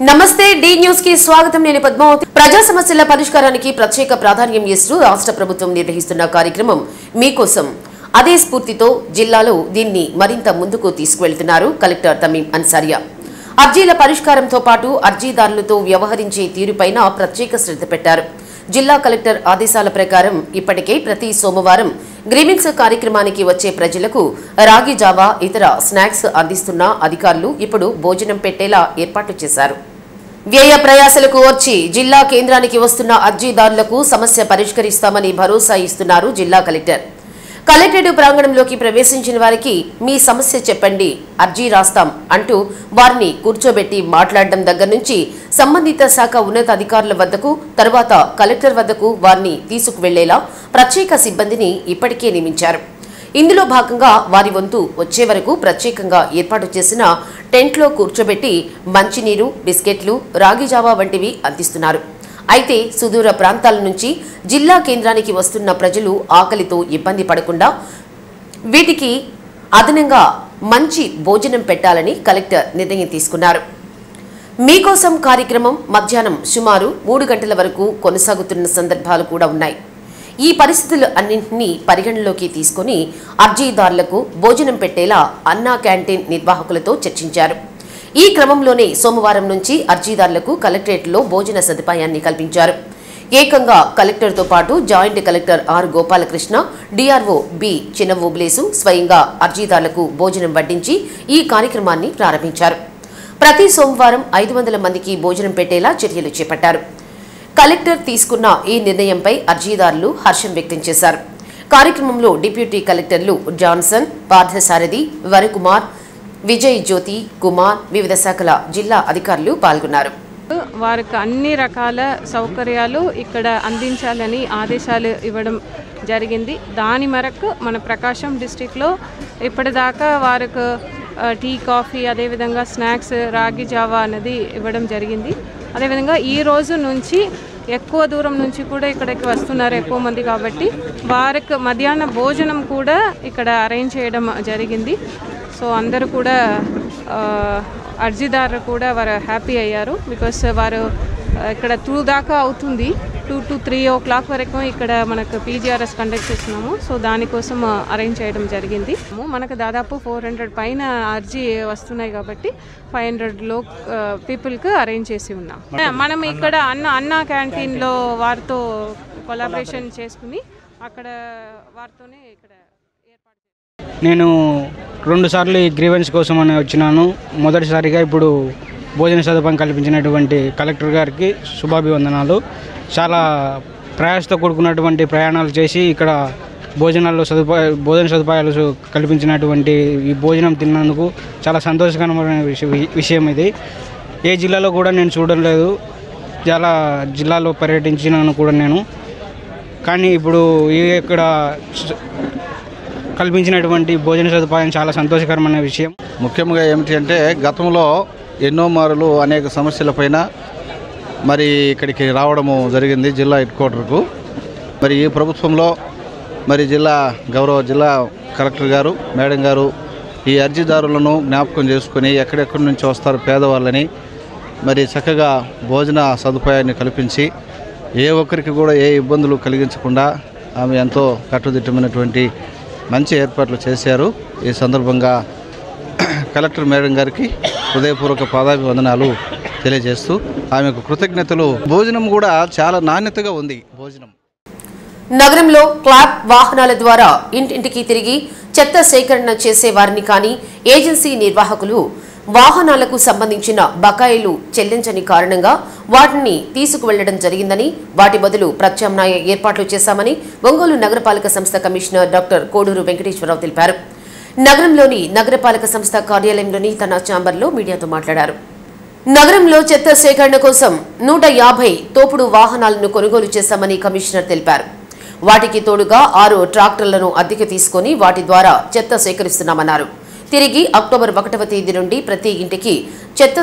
నమస్తే D news కి స్వాగతం. నేను పద్మావతి. ప్రజా సమస్యల పరిష్కారానికి ప్రత్యేక ప్రాధాన్యం ఇస్తూ రాష్ట్ర ప్రభుత్వం నిర్వహిస్తున్న కార్యక్రమం మీకోసం. అదే స్ఫూర్తితో జిల్లాలో దీన్ని మరింత ముందుకు తీసుకువెళ్తున్నారు కలెక్టర్ తమీం అన్సారియా. అర్జీల పరిష్కారంతో పాటు అర్జీదారులతో వ్యవహరించే తీరుపైన ప్రత్యేక శ్రద్ధ పెట్టారు. జిల్లా కలెక్టర్ ఆదేశాల ప్రకారం ఇప్పటికే ప్రతి సోమవారం గ్రీవింగ్స్ కార్యక్రమానికి వచ్చే ప్రజలకు రాగి జావా ఇతర స్నాక్స్ అందిస్తున్న అధికారులు ఇప్పుడు భోజనం పెట్టేలా ఏర్పాట్లు చేశారు. వ్యయ ప్రయాసలకు వచ్చి జిల్లా కేంద్రానికి వస్తున్న అర్జీదారులకు సమస్య పరిష్కరిస్తామని భరోసా ఇస్తున్నారు జిల్లా కలెక్టర్. కలెక్టరేట్ ప్రాంగణంలోకి ప్రవేశించిన వారికి మీ సమస్య చెప్పండి, అర్జీ రాస్తాం అంటూ వారిని కూర్చోబెట్టి మాట్లాడడం దగ్గర నుంచి సంబంధిత శాఖ ఉన్నతాధికారుల వద్దకు, తర్వాత కలెక్టర్ వద్దకు వారిని తీసుకువెళ్లేలా ప్రత్యేక సిబ్బందిని ఇప్పటికే నియమించారు. ఇందులో భాగంగా వారి వంతు వచ్చే వరకు ప్రత్యేకంగా ఏర్పాటు చేసిన టెంట్లో కూర్చోబెట్టి మంచినీరు, బిస్కెట్లు, రాగి జావా వంటివి అందిస్తున్నారు. అయితే సుదూర ప్రాంతాల నుంచి జిల్లా కేంద్రానికి వస్తున్న ప్రజలు ఆకలితో ఇబ్బంది పడకుండా వీటికి అదనంగా మంచి భోజనం పెట్టాలని కలెక్టర్ నిర్ణయం తీసుకున్నారు. మీకోసం కార్యక్రమం మధ్యాహ్నం సుమారు 3 గంటల వరకు కొనసాగుతున్న సందర్భాలు కూడా ఉన్నాయి. ఈ పరిస్థితులు అన్నింటినీ పరిగణలోకి తీసుకుని అర్జీదారులకు భోజనం పెట్టేలా అన్నా క్యాంటీన్ నిర్వాహకులతో చర్చించారు. ఈ క్రమంలోనే సోమవారం నుంచి అర్జీదారులకు కలెక్టరేట్లో భోజన సదుపాయాన్ని కల్పించారు. ఏకంగా కలెక్టర్తో పాటు joint collector R Gopalakrishna, DRO B Chinnaobulesu స్వయంగా అర్జీదారులకు భోజనం వడ్డించి ఈ కార్యక్రమాన్ని ప్రారంభించారు. ప్రతి సోమవారం 500 మందికి భోజనం పెట్టేలా చర్యలు చేపట్టారు. కలెక్టర్ తీసుకున్న ఈ నిర్ణయంపై అర్జీదారులు హర్షం వ్యక్తం చేశారు. కార్యక్రమంలో డిప్యూటీ కలెక్టర్లు జాన్సన్, పార్థసారథి, వరకుమార్, విజయ్ జ్యోతి కుమార్, వివిధ శాఖల జిల్లా అధికారులు పాల్గొన్నారు. వారికి అన్ని రకాల సౌకర్యాలు ఇక్కడ అందించాలని ఆదేశాలు ఇవ్వడం జరిగింది. దాని మేరకు మన ప్రకాశం డిస్టిక్లో ఇప్పటిదాకా వారికి టీ, కాఫీ, అదేవిధంగా స్నాక్స్, రాగి జావా అనేది ఇవ్వడం జరిగింది. అదేవిధంగా ఈ రోజు నుంచి ఎక్కువ దూరం నుంచి కూడా ఇక్కడికి వస్తున్నారు ఎక్కువ మంది, కాబట్టి వారికి మధ్యాహ్న భోజనం కూడా ఇక్కడ అరేంజ్ చేయడం జరిగింది. సో అందరూ కూడా అర్జీదారులు కూడా వారు హ్యాపీ అయ్యారు. బికాస్ వారు ఇక్కడ 2 దాకా అవుతుంది, 2 to 3 o'clock వరకు ఇక్కడ మనకు పీజీఆర్ఎస్ కండక్ట్ చేస్తున్నాము. సో దానికోసం అరేంజ్ చేయడం జరిగింది. మనకు దాదాపు 400 పైన అర్జీ వస్తున్నాయి కాబట్టి 500 పీపుల్కి అరేంజ్ చేసి ఉన్నాం. మనం ఇక్కడ అన్నా క్యాంటీన్లో వారితో కొలాబరేషన్ చేసుకుని అక్కడ వారితోనే ఇక్కడ ఏర్పాటు. నేను 2 సార్లు ఈ గ్రీవెన్స్ కోసం అని వచ్చినాను. మొదటిసారిగా ఇప్పుడు భోజన సదుపాయం కల్పించినటువంటి కలెక్టర్ గారికి శుభాభివందనాలు. చాలా ప్రయాసతో కూడుకున్నటువంటి ప్రయాణాలు చేసి ఇక్కడ భోజన సదుపాయాలు కల్పించినటువంటి ఈ భోజనం తిన్నందుకు చాలా సంతోషకరమైన విషయం ఇది. ఏ జిల్లాలో కూడా నేను చూడలేదు, చాలా జిల్లాలో పర్యటించినాను కూడా నేను. కానీ ఇప్పుడు ఇక్కడ కల్పించినటువంటి భోజన సదుపాయం చాలా సంతోషకరమైన విషయం. ముఖ్యంగా ఏమిటి అంటే గతంలో ఎన్నో మారులు అనేక సమస్యలపైన మరి ఇక్కడికి రావడము జరిగింది జిల్లా హెడ్ క్వార్టర్కు. మరి ఈ ప్రభుత్వంలో మరి గౌరవ జిల్లా కలెక్టర్ గారు, మేడం గారు ఈ అర్జీదారులను జ్ఞాపకం చేసుకుని ఎక్కడెక్కడి నుంచి వస్తారు పేదవాళ్ళని మరి చక్కగా భోజన సదుపాయాన్ని కల్పించి ఏ ఒక్కరికి కూడా ఏ ఇబ్బందులు కలిగించకుండా ఆమె ఎంతో కట్టుదిట్టమైనటువంటి మంచి ఏర్పాట్లు చేశారు. ఈ సందర్భంగా కలెక్టర్ మేడం గారికి హృదయపూర్వక పాదాభివందనాలు తెలియజేస్తూ ఆమెకు కృతజ్ఞతలు. భోజనం కూడా చాలా నాణ్యతగా ఉంది. భోజనం నగరంలో క్లాబ్ వాహనాల ద్వారా ఇంటింటికి తిరిగి చెత్త సేకరణ చేసే వారిని కానీ ఏజెన్సీ నిర్వాహకులు వాహనాలకు సంబంధించిన బకాయిలు చెల్లించని కారణంగా వాటిని తీసుకువెళ్లడం జరిగిందని, వాటి బదులు ప్రత్యామ్నాయ ఏర్పాట్లు చేశామని ఒంగోలు నగరపాలక సంస్థ కమిషనర్ డాక్టర్ కోడూరు వెంకటేశ్వరరావు తెలిపారు. నగరంలోని నగరపాలక సంస్థ కార్యాలయంలోని తన ఛాంబర్లో మీడియాతో మాట్లాడారు. నగరంలో చెత్త సేకరణ కోసం 150 తోపుడు వాహనాలను కొనుగోలు చేశామని కమిషనర్ తెలిపారు. వాటికి తోడుగా 6 ట్రాక్టర్లను అద్దెకు తీసుకుని వాటి ద్వారా చెత్త సేకరిస్తున్నామన్నారు. తిరిగి అక్టోబర్ 1వ తేదీ నుండి ప్రతి ఇంటికి చెత్త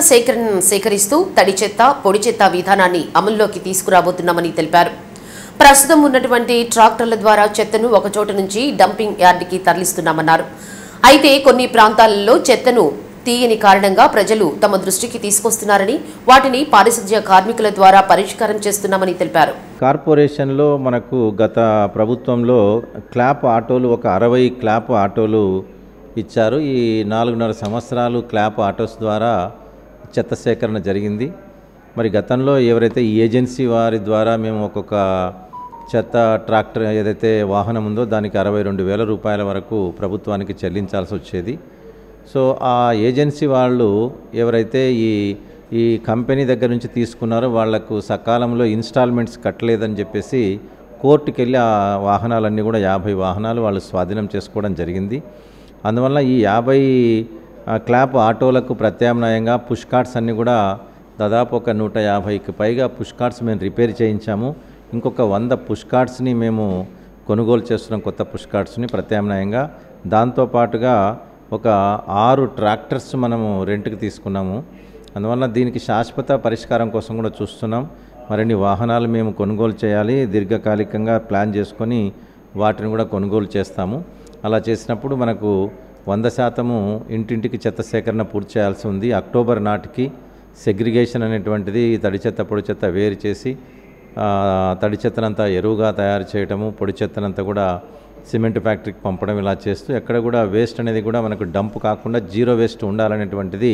సేకరిస్తూ తడి చెత్త, పొడి చెత్త విధానాన్ని అమల్లోకి తీసుకురాబోతున్నామని తెలిపారు. ప్రస్తుతం ఉన్నటువంటి ట్రాక్టర్ల ద్వారా చెత్తను ఒకచోట నుంచి డంపింగ్ యార్డుకి తరలిస్తున్నామన్నారు. అయితే కొన్ని ప్రాంతాలలో చెత్తను తీయని కారణంగా ప్రజలు తమ దృష్టికి తీసుకొస్తున్నారని వాటిని పారిశుధ్య కార్మికుల ద్వారా పరిష్కారం చేస్తున్నామని తెలిపారు. కార్పొరేషన్లో మనకు గత ప్రభుత్వంలో క్లాప్ ఆటోలు ఒక 60 క్లాప్ ఆటోలు ఇచ్చారు. ఈ 4.5 సంవత్సరాలు క్లాప్ ఆటోస్ ద్వారా చెత్త సేకరణ జరిగింది. మరి గతంలో ఎవరైతే ఈ ఏజెన్సీ వారి ద్వారా మేము ఒక్కొక్క చెత్త ట్రాక్టర్ ఏదైతే వాహనం ఉందో దానికి 62,000 రూపాయల వరకు ప్రభుత్వానికి చెల్లించాల్సి వచ్చేది. సో ఆ ఏజెన్సీ వాళ్ళు ఎవరైతే ఈ కంపెనీ దగ్గర నుంచి తీసుకున్నారో వాళ్లకు సకాలంలో ఇన్స్టాల్మెంట్స్ కట్టలేదని చెప్పేసి కోర్టుకు వెళ్ళి ఆ వాహనాలన్నీ కూడా 50 వాహనాలు వాళ్ళు స్వాధీనం చేసుకోవడం జరిగింది. అందువల్ల ఈ 50 క్లాప్ ఆటోలకు ప్రత్యామ్నాయంగా పుష్ కార్ట్స్ అన్నీ కూడా దాదాపు ఒక 150కి పైగా పుష్ కార్ట్స్ మేము రిపేర్ చేయించాము. ఇంకొక 100 పుష్ కార్ట్స్ని మేము కొనుగోలు చేస్తున్నాం, కొత్త పుష్ కార్ట్స్ని ప్రత్యామ్నాయంగా. దాంతోపాటుగా ఒక 6 ట్రాక్టర్స్ మనము రెంట్కి తీసుకున్నాము. అందువల్ల దీనికి శాశ్వత పరిష్కారం కోసం కూడా చూస్తున్నాం. మరిన్ని వాహనాలు మేము కొనుగోలు చేయాలి, దీర్ఘకాలికంగా ప్లాన్ చేసుకొని వాటిని కూడా కొనుగోలు చేస్తాము. అలా చేసినప్పుడు మనకు 100% ఇంటింటికి చెత్త సేకరణ పూర్తి చేయాల్సి ఉంది. అక్టోబర్ నాటికి సెగ్రిగేషన్ అనేటువంటిది తడి చెత్త పొడి చెత్త వేరు చేసి తడి చెత్తనంతా ఎరువుగా తయారు చేయటము, పొడి చెత్తనంతా కూడా సిమెంట్ ఫ్యాక్టరీకి పంపడం ఇలా చేస్తూ ఎక్కడ కూడా వేస్ట్ అనేది కూడా మనకు డంప్ కాకుండా జీరో వేస్ట్ ఉండాలనేటువంటిది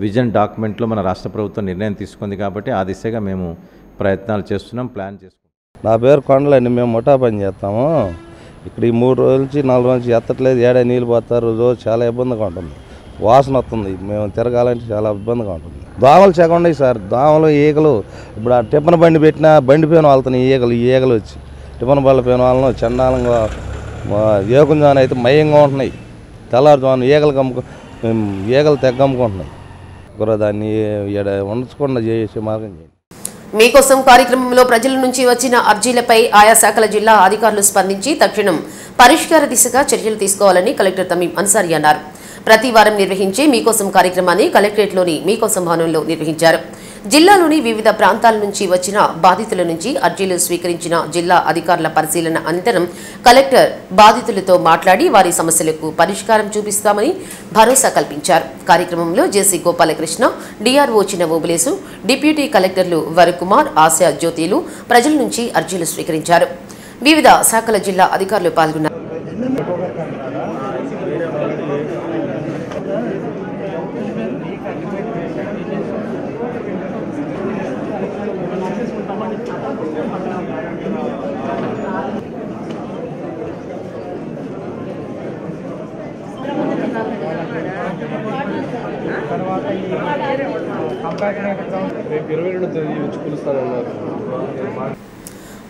విజన్ డాక్యుమెంట్లో మన రాష్ట్ర ప్రభుత్వం నిర్ణయం తీసుకుంది. కాబట్టి ఆ దిశగా మేము ప్రయత్నాలు చేస్తున్నాం, ప్లాన్ చేసుకుంటాం. నా పేరు కొండలండి. మేము ముఠా పని చేస్తాము. ఇక్కడ ఈ 3 రోజుల నుంచి 4 రోజుల నుంచి ఎత్తట్లేదు. ఏడా నీళ్ళు పోతారు, రోజు చాలా ఇబ్బందిగా ఉంటుంది. వాసన వస్తుంది. మేము తిరగాలంటే చాలా ఇబ్బందిగా ఉంటుంది. దోమలు చెగండి సార్, దోమలు ఈగలు. ఇప్పుడు ఆ టిఫన్ బండి పెట్టినా బండి పైన వాళ్తున్నాయి ఈ ఈగలు వచ్చి టిఫన్ బళ్ళ పైన వాళ్ళను చండాలంగా ఏకుంజాన అయితే మయంగా ఉంటున్నాయి. తెల్లారుజామున ఈగలు తెగ్గమ్ముకుంటున్నాయి. కూడా దాన్ని ఉండకుండా చేసే మార్గం చేయండి. మీకోసం కార్యక్రమంలో ప్రజల నుంచి వచ్చిన అర్జీలపై ఆయా శాఖల జిల్లా అధికారులు స్పందించి తక్షణం పరిష్కార దిశగా చర్యలు తీసుకోవాలని కలెక్టర్ తమీం అన్సారీ అన్నారు. ప్రతి వారం నిర్వహించే మీకోసం కార్యక్రమాన్ని కలెక్టరేట్లోని మీకోసం భవనంలో నిర్వహించారు. జిల్లాలోని వివిధ ప్రాంతాల నుంచి వచ్చిన బాధితుల నుంచి అర్జీలు స్వీకరించిన జిల్లా అధికారుల పరిశీలన అనంతరం కలెక్టర్ బాధితులతో మాట్లాడి వారి సమస్యలకు పరిష్కారం చూపిస్తామని భరోసా కల్పించారు. కార్యక్రమంలో జేసీ గోపాలకృష్ణ, డిఆర్ఓ చిన్న ఓబులేసు, డిప్యూటీ కలెక్టర్లు వరకుమార్, ఆశా జ్యోతిలు ప్రజల నుంచి అర్జీలు స్వీకరించారు. వివిధ శాఖల జిల్లా అధికారులు పాల్గొన్నారు.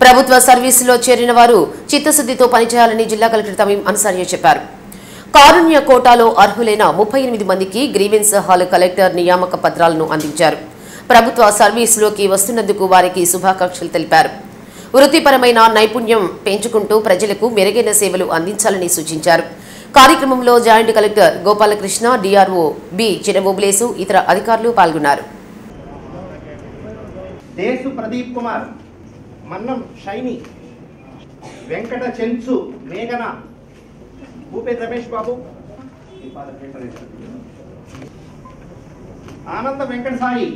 ప్రభుత్వ సర్వీసులో చేరిన వారు చిత్తశుద్ధితో పనిచేయాలని జిల్లా కలెక్టర్ తమీం అన్సారీ చెప్పారు. కారుణ్య కోటాలో అర్హులైన 38 మందికి గ్రీవెన్స్ హాల్ కలెక్టర్ నియామక పత్రాలను అందించారు. ప్రభుత్వ సర్వీసులోకి వస్తున్నందుకు వారికి శుభాకాంక్షలు తెలిపారు. వృత్తిపరమైన నైపుణ్యం పెంచుకుంటూ ప్రజలకు మెరుగైన సేవలు అందించాలని సూచించారు. కార్యక్రమంలో joint collector Gopalakrishna, DRO B Chinaobulesu, ఇతర అధికారులు పాల్గొన్నారు. దేశు ప్రదీప్ కుమార్, మన్నం షైని, వెంకట చెంచు, మేఘన, భూపేంద్ర రమేష్ బాబు, ఆనంద వెంకట సాయి,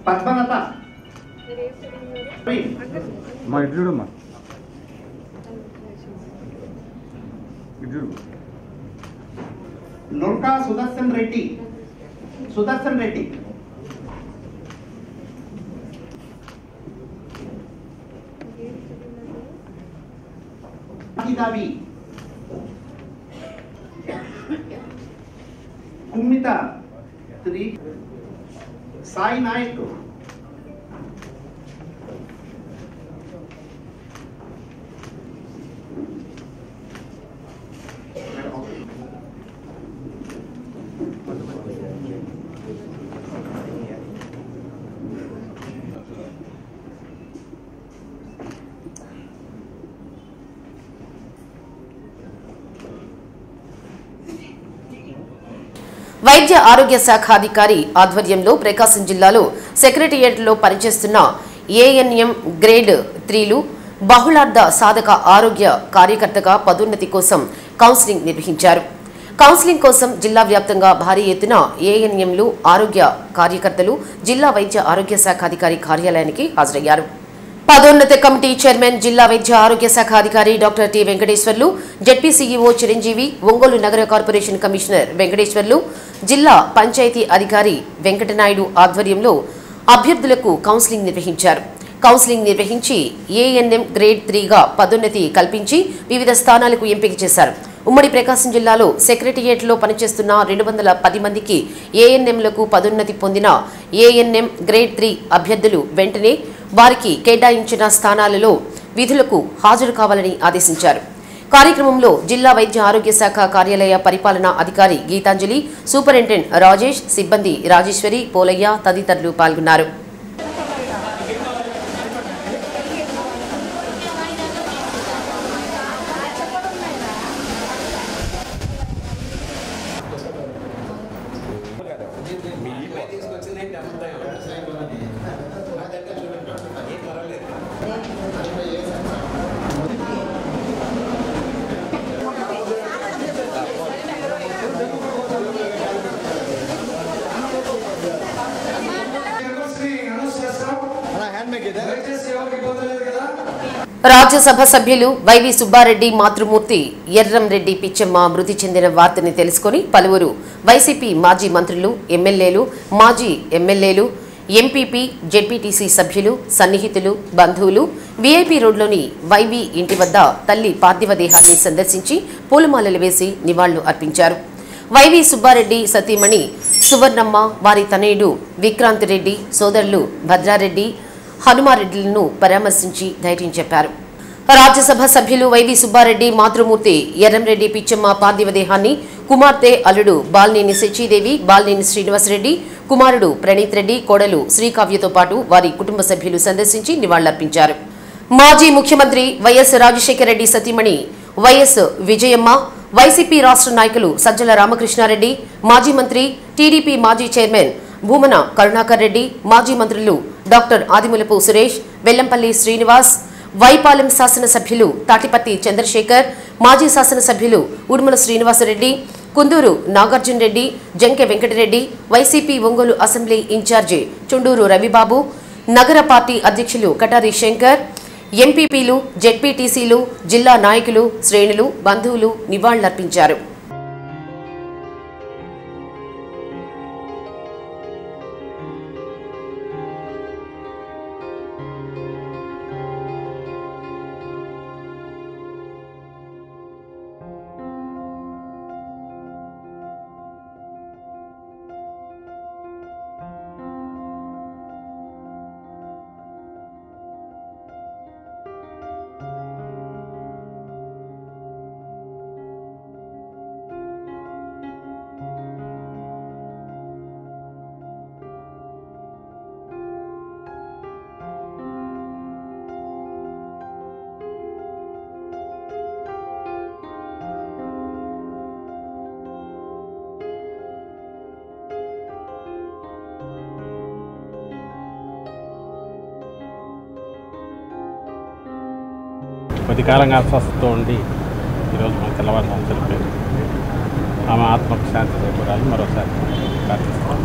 పద్మలత, నుర్కా సుదర్శన్ రెడ్డి, కుమ్మిత, సాయి నాయక్, వైద్య ఆరోగ్య శాఖ అధికారి ఆధ్వర్యంలో ప్రకాశం జిల్లాలో సెక్రటేరియట్లో పనిచేస్తున్న ఏఎన్ఎం గ్రేడ్ 3లు బహుళార్థ సాధక ఆరోగ్య కార్యకర్తగా పదోన్నతి కోసం కౌన్సిలింగ్ నిర్వహించారు. కౌన్సిలింగ్ కోసం జిల్లా వ్యాప్తంగా భారీ ఎత్తున ఏఎన్ఎంలు ఆరోగ్య కార్యకర్తలు జిల్లా వైద్య ఆరోగ్య శాఖ అధికారి కార్యాలయానికి హాజరయ్యారు. పదోన్నత కమిటీ చైర్మన్ జిల్లా వైద్య ఆరోగ్య శాఖ అధికారి doctor T Venkateswarlu, ZP CEO Chiranjeevi, Ongole నగర కార్పొరేషన్ కమిషనర్ వెంకటేశ్వర్లు, జిల్లా పంచాయతీ అధికారి వెంకటనాయుడు ఆధ్వర్యంలో అభ్యర్థులకు కౌన్సిలింగ్ నిర్వహించారు. కౌన్సిలింగ్ నిర్వహించి ఏఎన్ఎం గ్రేడ్ 3గా పదోన్నతి కల్పించి వివిధ స్థానాలకు ఎంపిక చేశారు. ఉమ్మడి ప్రకాశం జిల్లాలో సెక్రటేరియట్లో పనిచేస్తున్న 210 మందికి ఏఎన్ఎంలకు పదోన్నతి పొందిన ఏఎన్ఎం గ్రేడ్ 3 అభ్యర్థులు వెంటనే వారికి కేటాయించిన స్థానాలలో విధులకు హాజరు కావాలని ఆదేశించారు. కార్యక్రమంలో జిల్లా వైద్య ఆరోగ్య శాఖ కార్యాలయ పరిపాలనా అధికారి గీతాంజలి, సూపరింటెండెంట్ రాజేష్, సిబ్బంది రాజేశ్వరి, పోలయ్య తదితరులు పాల్గొన్నారు. రాజ్యసభ సభ్యులు వైవి సుబ్బారెడ్డి మాతృమూర్తి ఎర్రంరెడ్డి పిచ్చమ్మ మృతి చెందిన వార్తని తెలుసుకుని పలువురు వైసీపీ మాజీ మంత్రులు, ఎమ్మెల్యేలు, మాజీ ఎమ్మెల్యేలు, ఎంపీపీ, జెడ్పీటీసీ సభ్యులు, సన్నిహితులు, బంధువులు వీఐపీ రోడ్లోని వైవి ఇంటి వద్ద తల్లి పార్థివ దేహాన్ని సందర్శించి పూలమాలలు వేసి నివాళులు అర్పించారు. వైవి సుబ్బారెడ్డి సతీమణి సువర్ణమ్మ, వారి తనయుడు విక్రాంత్ రెడ్డి, సోదరులు భద్రారెడ్డి, హనుమారెడ్డిలను పరామర్శించి ధైర్యం చెప్పారు. రాజ్యసభ సభ్యులు వైవి సుబ్బారెడ్డి మాతృమూర్తి ఎర్రంరెడ్డి పిచ్చమ్మ పార్థివ దేహాన్ని కుమార్తె, అల్లుడు బాలినేని శచీదేవి, బాలినేని శ్రీనివాసరెడ్డి, కుమారుడు ప్రణీత్ రెడ్డి, కోడలు శ్రీకావ్యతో పాటు వారి కుటుంబ సభ్యులు సందర్శించి నివాళులర్పించారు. మాజీ ముఖ్యమంత్రి వైఎస్ రాజశేఖర రెడ్డి సతీమణి వైఎస్ విజయమ్మ, వైసీపీ రాష్ట్ర నాయకులు సజ్జల రామకృష్ణారెడ్డి, మాజీ మంత్రి, టీడీపీ మాజీ చైర్మన్ భూమన కరుణాకర్ రెడ్డి, మాజీ మంత్రులు డాక్టర్ ఆదిమూలపు సురేష్, వెల్లంపల్లి శ్రీనివాస్, వైపాలెం శాసనసభ్యులు తాటిపత్తి చంద్రశేఖర్, మాజీ శాసనసభ్యులు Udumula Srinivasa Reddy, Kunduru Nagarjuna Reddy, Janke Venkata Reddy, YCP Ongole assembly incharge Chunduru Ravibabu, నగర పార్టీ అధ్యక్షులు కటారి శంకర్, ఎంపీపీలు, జెడ్పీటీసీలు, జిల్లా నాయకులు, శ్రేణులు, బంధువులు నివాళులర్పించారు. కొద్ది కాలంగా అస్వస్థతో ఉండి ఈరోజు మన తెల్లవారుజామున చనిపోయింది. ఆమె ఆత్మకు శాంతి చేకూరాలని మరోసారి ప్రార్థిస్తున్నాం.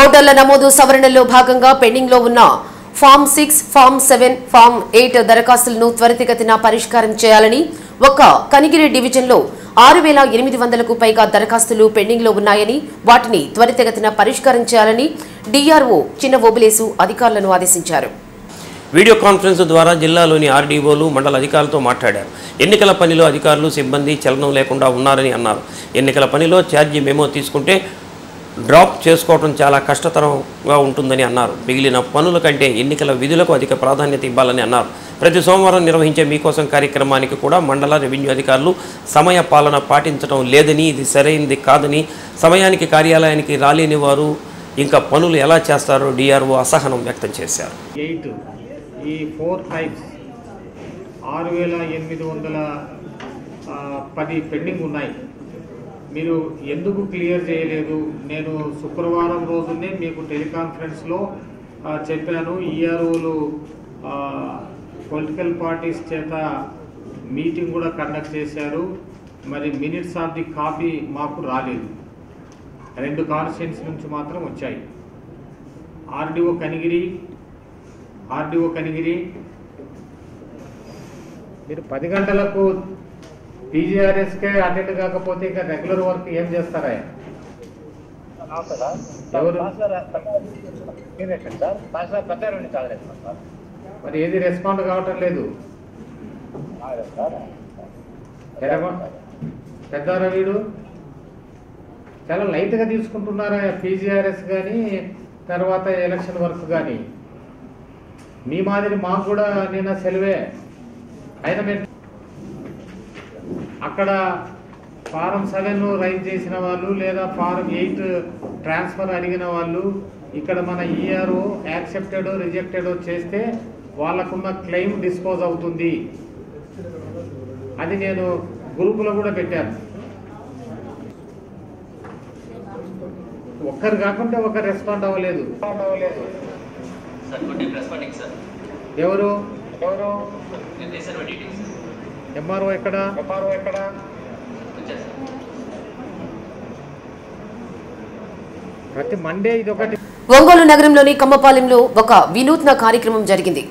ఓటర్ల నమోదు సవరణలో భాగంగా పెండింగ్ లో ఉన్న ఫామ్ 6, ఫామ్ 7, ఫామ్ 8 దరఖాస్తులను త్వరితగతిన పరిష్కారం చేయాలని కనిగిరి డివిజన్లో 6,800కు పైగా దరఖాస్తులు పెండింగ్ లో ఉన్నాయని వాటిని త్వరితగతిన పరిష్కారం చేయాలని డిఆర్ఓ చిన్న ఓబులేసు అధికారులను ఆదేశించారు. వీడియో కాన్ఫరెన్స్ ద్వారా జిల్లాలోని ఆర్డీఓలు మండల అధికారులతో మాట్లాడారు. ఎన్నికల పనిలో అధికారులు సిబ్బంది చలనం లేకుండా ఉన్నారని అన్నారు. ఎన్నికల పనిలో ఛార్జీ మెమో తీసుకుంటే డ్రాప్ చేసుకోవడం చాలా కష్టతరంగా ఉంటుందని అన్నారు. మిగిలిన పనుల కంటే ఎన్నికల విధులకు అధిక ప్రాధాన్యత ఇవ్వాలని అన్నారు. ప్రతి సోమవారం నిర్వహించే మీకోసం కార్యక్రమానికి కూడా మండల రెవెన్యూ అధికారులు సమయ పాలన పాటించడం లేదని, ఇది సరైనది కాదని, సమయానికి కార్యాలయానికి రాలేని వారు ఇంకా పనులు ఎలా చేస్తారో డిఆర్ఓ అసహనం వ్యక్తం చేశారు. ఈ 4 టైప్స్ 6,810 పెండింగ్ ఉన్నాయి. మీరు ఎందుకు క్లియర్ చేయలేదు? నేను శుక్రవారం రోజునే మీకు టెలికాన్ఫరెన్స్లో చెప్పాను. ఈఆర్ఓలు పొలిటికల్ పార్టీస్ చేత మీటింగ్ కూడా కండక్ట్ చేశారు. మరి మినిట్స్ ఆఫ్ ది కాపీ మాకు రాలేదు. 2 కాన్స్టిట్యుయెన్సీ నుంచి మాత్రం వచ్చాయి. ఆర్డీఓ కనిగిరి మీరు 10 గంటలకు పీజీఆర్ఎస్కే అటెండ్ కాకపోతే ఇక రెగ్యులర్ వర్క్ ఏం చేస్తారా? మరి ఏది రెస్పాండ్ కావటం లేదు. పెద్దారా వీడు చాలా లైట్గా తీసుకుంటున్నారా పీజీఆర్ఎస్ కానీ తర్వాత ఎలక్షన్ వర్క్ కానీ? మీ మాదిరి మాకు కూడా నిన్న సెలవే అయినా మేము అక్కడ ఫారం 7 రైజ్ చేసిన వాళ్ళు లేదా ఫారం 8 ట్రాన్స్ఫర్ అడిగిన వాళ్ళు ఇక్కడ మన ఈఆర్ఓ యాక్సెప్టెడ్ రిజెక్టెడ్ చేస్తే వాళ్ళకున్న క్లెయిమ్ డిస్పోజ్ అవుతుంది. అది నేను గ్రూపులో కూడా పెట్టాను. ఒక్కరు కాకుంటే ఒకరు రెస్పాండ్ అవ్వలేదు. ఎవరు ఎంఆర్ఓ ఎక్కడ? ప్రతి మండే ఇది ఒకటి. ఒంగోలు నగరంలోని కమ్మపాలెంలో ఒక వినూత్న కార్యక్రమం జరిగింది.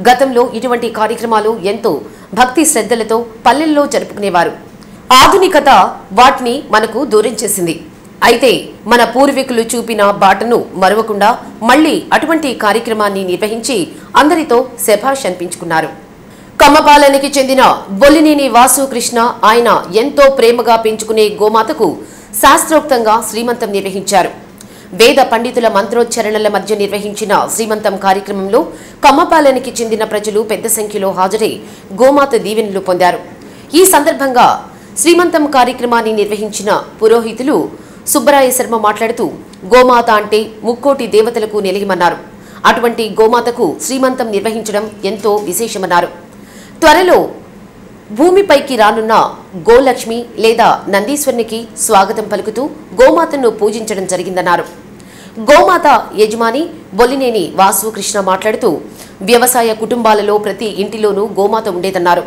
గతంలో ఇటువంటి కార్యక్రమాలు ఎంతో భక్తి శ్రద్ధలతో పల్లెల్లో జరుపుకునేవారు. ఆధునికత వాటిని మనకు దూరం చేసింది. అయితే మన పూర్వీకులు చూపిన బాటను మరవకుండా మళ్లీ అటువంటి కార్యక్రమాన్ని నిర్వహించి అందరితో శభాష్ అనిపించుకున్నారు. కమ్మపాలెనికి చెందిన బొల్లినేని వాసుకృష్ణ ఆయన ఎంతో ప్రేమగా పెంచుకునే గోమాతకు శాస్త్రోక్తంగా శ్రీమంతం నిర్వహించారు. వేద పండితుల మంత్రోచ్చరణల మధ్య నిర్వహించిన శ్రీమంతం కార్యక్రమంలో కమ్మపాలెనికి చెందిన ప్రజలు పెద్ద సంఖ్యలో హాజరై గోమాత దీవెనలు పొందారు. ఈ సందర్భంగా శ్రీమంతం కార్యక్రమాన్ని నిర్వహించిన పురోహితులు సుబ్బరాయ శర్మ మాట్లాడుతూ గోమాత అంటే ముక్కోటి దేవతలకు నిలయమన్నారు. అటువంటి గోమాతకు శ్రీమంతం నిర్వహించడం ఎంతో విశేషమన్నారు. త్వరలో భూమిపైకి రానున్న గోలక్ష్మి లేదా నందీశ్వరునికి స్వాగతం పలుకుతూ గోమాతను పూజించడం జరిగిందన్నారు. గోమాత యజమాని బొల్లినేని వాసుకృష్ణ మాట్లాడుతూ వ్యవసాయ కుటుంబాలలో ప్రతి ఇంటిలోనూ గోమాత ఉండేదన్నారు.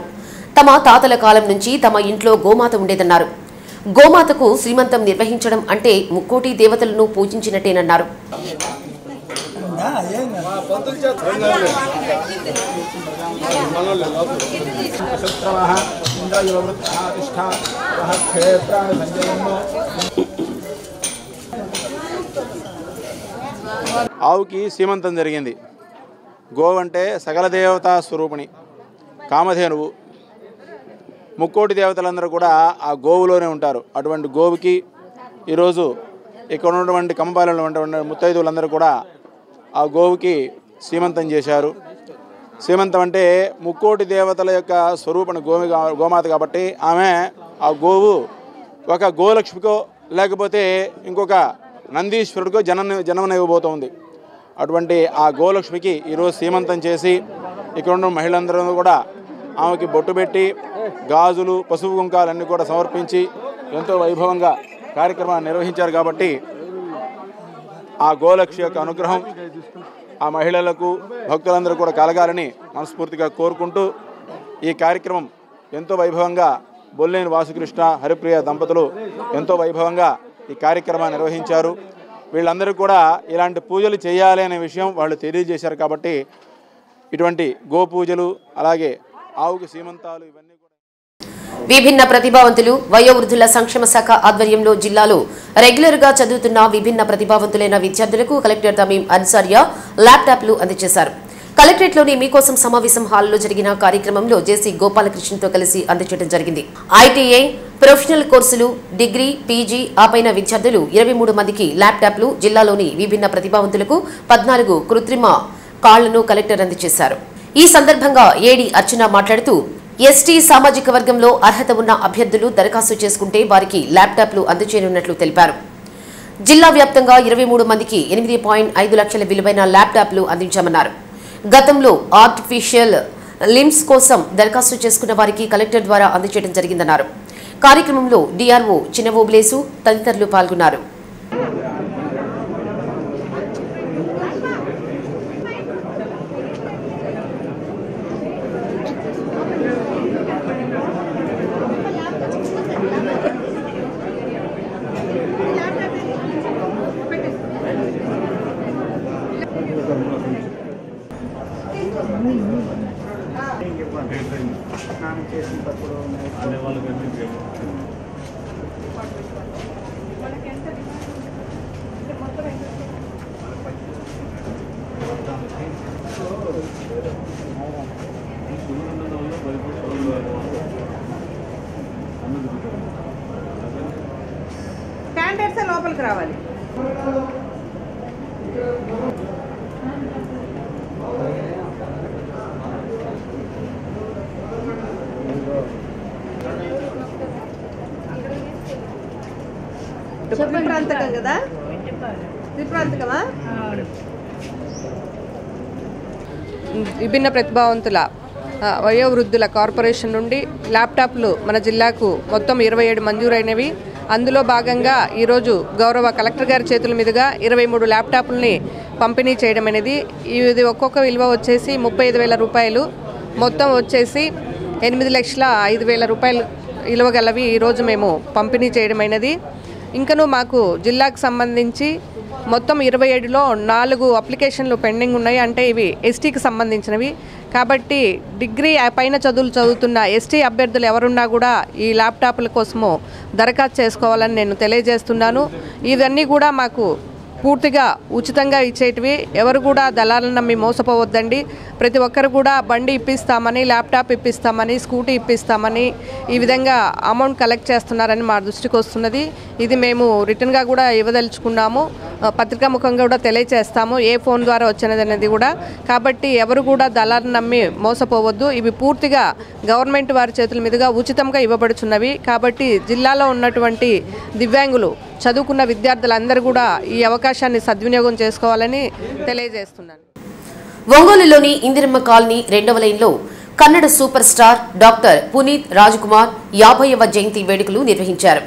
తమ తాతల కాలం నుంచి తమ ఇంట్లో గోమాత ఉండేదన్నారు. గోమాతకు శ్రీమంతం నిర్వహించడం అంటే ముక్కోటి దేవతలను పూజించినట్టేనన్నారు. ఆవుకి సీమంతం జరిగింది. గోవు అంటే సకల దేవతా స్వరూపిణి, కామధేనువు. ముక్కోటి దేవతలందరూ కూడా ఆ గోవులోనే ఉంటారు. అటువంటి గోవుకి ఈరోజు ఇక్కడ ఉన్నటువంటి కమ్మపాలెంలో ఉన్నటువంటి ముత్తైదువులందరూ కూడా ఆ గోవుకి సీమంతం చేశారు. సీమంతం అంటే ముక్కోటి దేవతల యొక్క స్వరూపణ గోమాత కాబట్టి ఆమె ఆ గోవు ఒక గోలక్ష్మికో లేకపోతే ఇంకొక నందీశ్వరుడికో జన్మనివ్వబోతోంది. అటువంటి ఆ గోలక్ష్మికి ఈరోజు సీమంతం చేసి ఇక్కడ ఉన్న మహిళలందరూ కూడా ఆమెకి బొట్టు పెట్టి గాజులు పసుపు కుంకాలన్నీ కూడా సమర్పించి ఎంతో వైభవంగా కార్యక్రమాన్ని నిర్వహించారు. కాబట్టి ఆ గోలక్ష్మి యొక్క అనుగ్రహం ఆ మహిళలకు భక్తులందరూ కూడా కలగాలని మనస్ఫూర్తిగా కోరుకుంటూ ఈ కార్యక్రమం ఎంతో వైభవంగా బొల్లినేని వాసుకృష్ణ హరిప్రియ దంపతులు ఎంతో వైభవంగా ఈ కార్యక్రమాన్ని నిర్వహించారు. వీళ్ళందరూ కూడా ఇలాంటి పూజలు చేయాలి అనే విషయం వాళ్ళు తెలియజేశారు. కాబట్టి ఇటువంటి గో పూజలు అలాగే ఆవుకు సీమంతాలు ఇవన్నీ కూడా విభిన్న ప్రతిభావంతులు వయోవృద్ధుల సంక్షేమ శాఖ ఆధ్వర్యంలో జిల్లాలో రెగ్యులర్ గా చదువుతున్న విభిన్న ప్రతిభావంతులైన విద్యార్థులకు కలెక్టర్ తమీం అన్సారియా ల్యాప్టాప్లు అందజేశారు. కలెక్టరేట్లోని మీకోసం సమావేశం హాల్లో జరిగిన కార్యక్రమంలో జేసీ గోపాలకృష్ణతో కలిసి అందజేయడం జరిగింది. ఐటీఐ ప్రొఫెషనల్ కోర్సులు, డిగ్రీ, పీజీ ఆపైన విద్యార్థులు 23 మందికి ల్యాప్టాప్లు, జిల్లాలోని విభిన్న ప్రతిభావంతులకు 14 కృత్రిమ కాళ్లను కలెక్టర్ అందజేశారు. ఈ సందర్భంగా ఏడీ అర్చన మాట్లాడుతూ ఎస్టీ సామాజిక వర్గంలో అర్హత ఉన్న అభ్యర్థులు దరఖాస్తు చేసుకుంటే వారికి ల్యాప్టాప్లు అందజేయనున్నట్లు తెలిపారు. జిల్లా వ్యాప్తంగా 23 మందికి 8.5 లక్షల విలువైన ల్యాప్టాప్లు అందించామన్నారు. గతంలో ఆర్టిఫిషియల్ లిమ్స్ కోసం దరఖాస్తు చేసుకున్న వారికి కలెక్టర్ ద్వారా అందజేయడం జరిగిందన్నారు. కార్యక్రమంలో డిఆర్ఓ చిన్నవోబ్లేసు తదితరులు పాల్గొన్నారు. స్టాండర్డ్స్ లోపలికి రావాలి. ప్రాంతకం కదా, ప్రాంతకమా? విభిన్న ప్రతిభావంతుల వయోవృద్ధుల కార్పొరేషన్ నుండి ల్యాప్టాప్లు మన జిల్లాకు మొత్తం 27 మంజూరైనవి. అందులో భాగంగా ఈరోజు గౌరవ కలెక్టర్ గారి చేతుల మీదుగా 23 ల్యాప్టాప్లని పంపిణీ చేయడం అనేది. ఇది ఒక్కొక్క విలువ వచ్చేసి 35,000 రూపాయలు, మొత్తం వచ్చేసి 8,05,000 రూపాయలు విలువ గలవి ఈరోజు మేము పంపిణీ చేయడమైనది. ఇంకనూ మాకు జిల్లాకు సంబంధించి మొత్తం 27లో 4 అప్లికేషన్లు పెండింగ్ ఉన్నాయి. అంటే ఇవి ఎస్టీకి సంబంధించినవి. కాబట్టి డిగ్రీ పైన చదువులు చదువుతున్న ఎస్టీ అభ్యర్థులు ఎవరున్నా కూడా ఈ ల్యాప్టాప్ల కోసము దరఖాస్తు చేసుకోవాలని నేను తెలియజేస్తున్నాను. ఇవన్నీ కూడా మాకు పూర్తిగా ఉచితంగా ఇచ్చేటివి. ఎవరు కూడా దళాలను నమ్మి మోసపోవద్దండి. ప్రతి ఒక్కరు కూడా బండి ఇప్పిస్తామని, ల్యాప్టాప్ ఇప్పిస్తామని, స్కూటీ ఇప్పిస్తామని ఈ విధంగా అమౌంట్ కలెక్ట్ చేస్తున్నారని మా దృష్టికి వస్తున్నది. ఇది మేము రిటర్న్గా కూడా ఇవ్వదలుచుకున్నాము, పత్రికాముఖంగా కూడా తెలియజేస్తాము ఏ ఫోన్ ద్వారా వచ్చినది అనేది కూడా. కాబట్టి ఎవరు కూడా దళాలను నమ్మి మోసపోవద్దు. ఇవి పూర్తిగా గవర్నమెంట్ వారి చేతుల మీదుగా ఉచితంగా ఇవ్వబడుచున్నవి. కాబట్టి జిల్లాలో ఉన్నటువంటి దివ్యాంగులు, చదువుకున్న విద్యార్థులందరూ కూడా ఈ అవకాశాన్ని సద్వినియోగం చేసుకోవాలని తెలియజేస్తున్నాను. ఒంగోలులోని ఇందిరమ్మ కాలనీ 2వ లైన్లో Kannada super star doctor Puneeth Rajkumar 50వ జయంతి వేడుకలు నిర్వహించారు.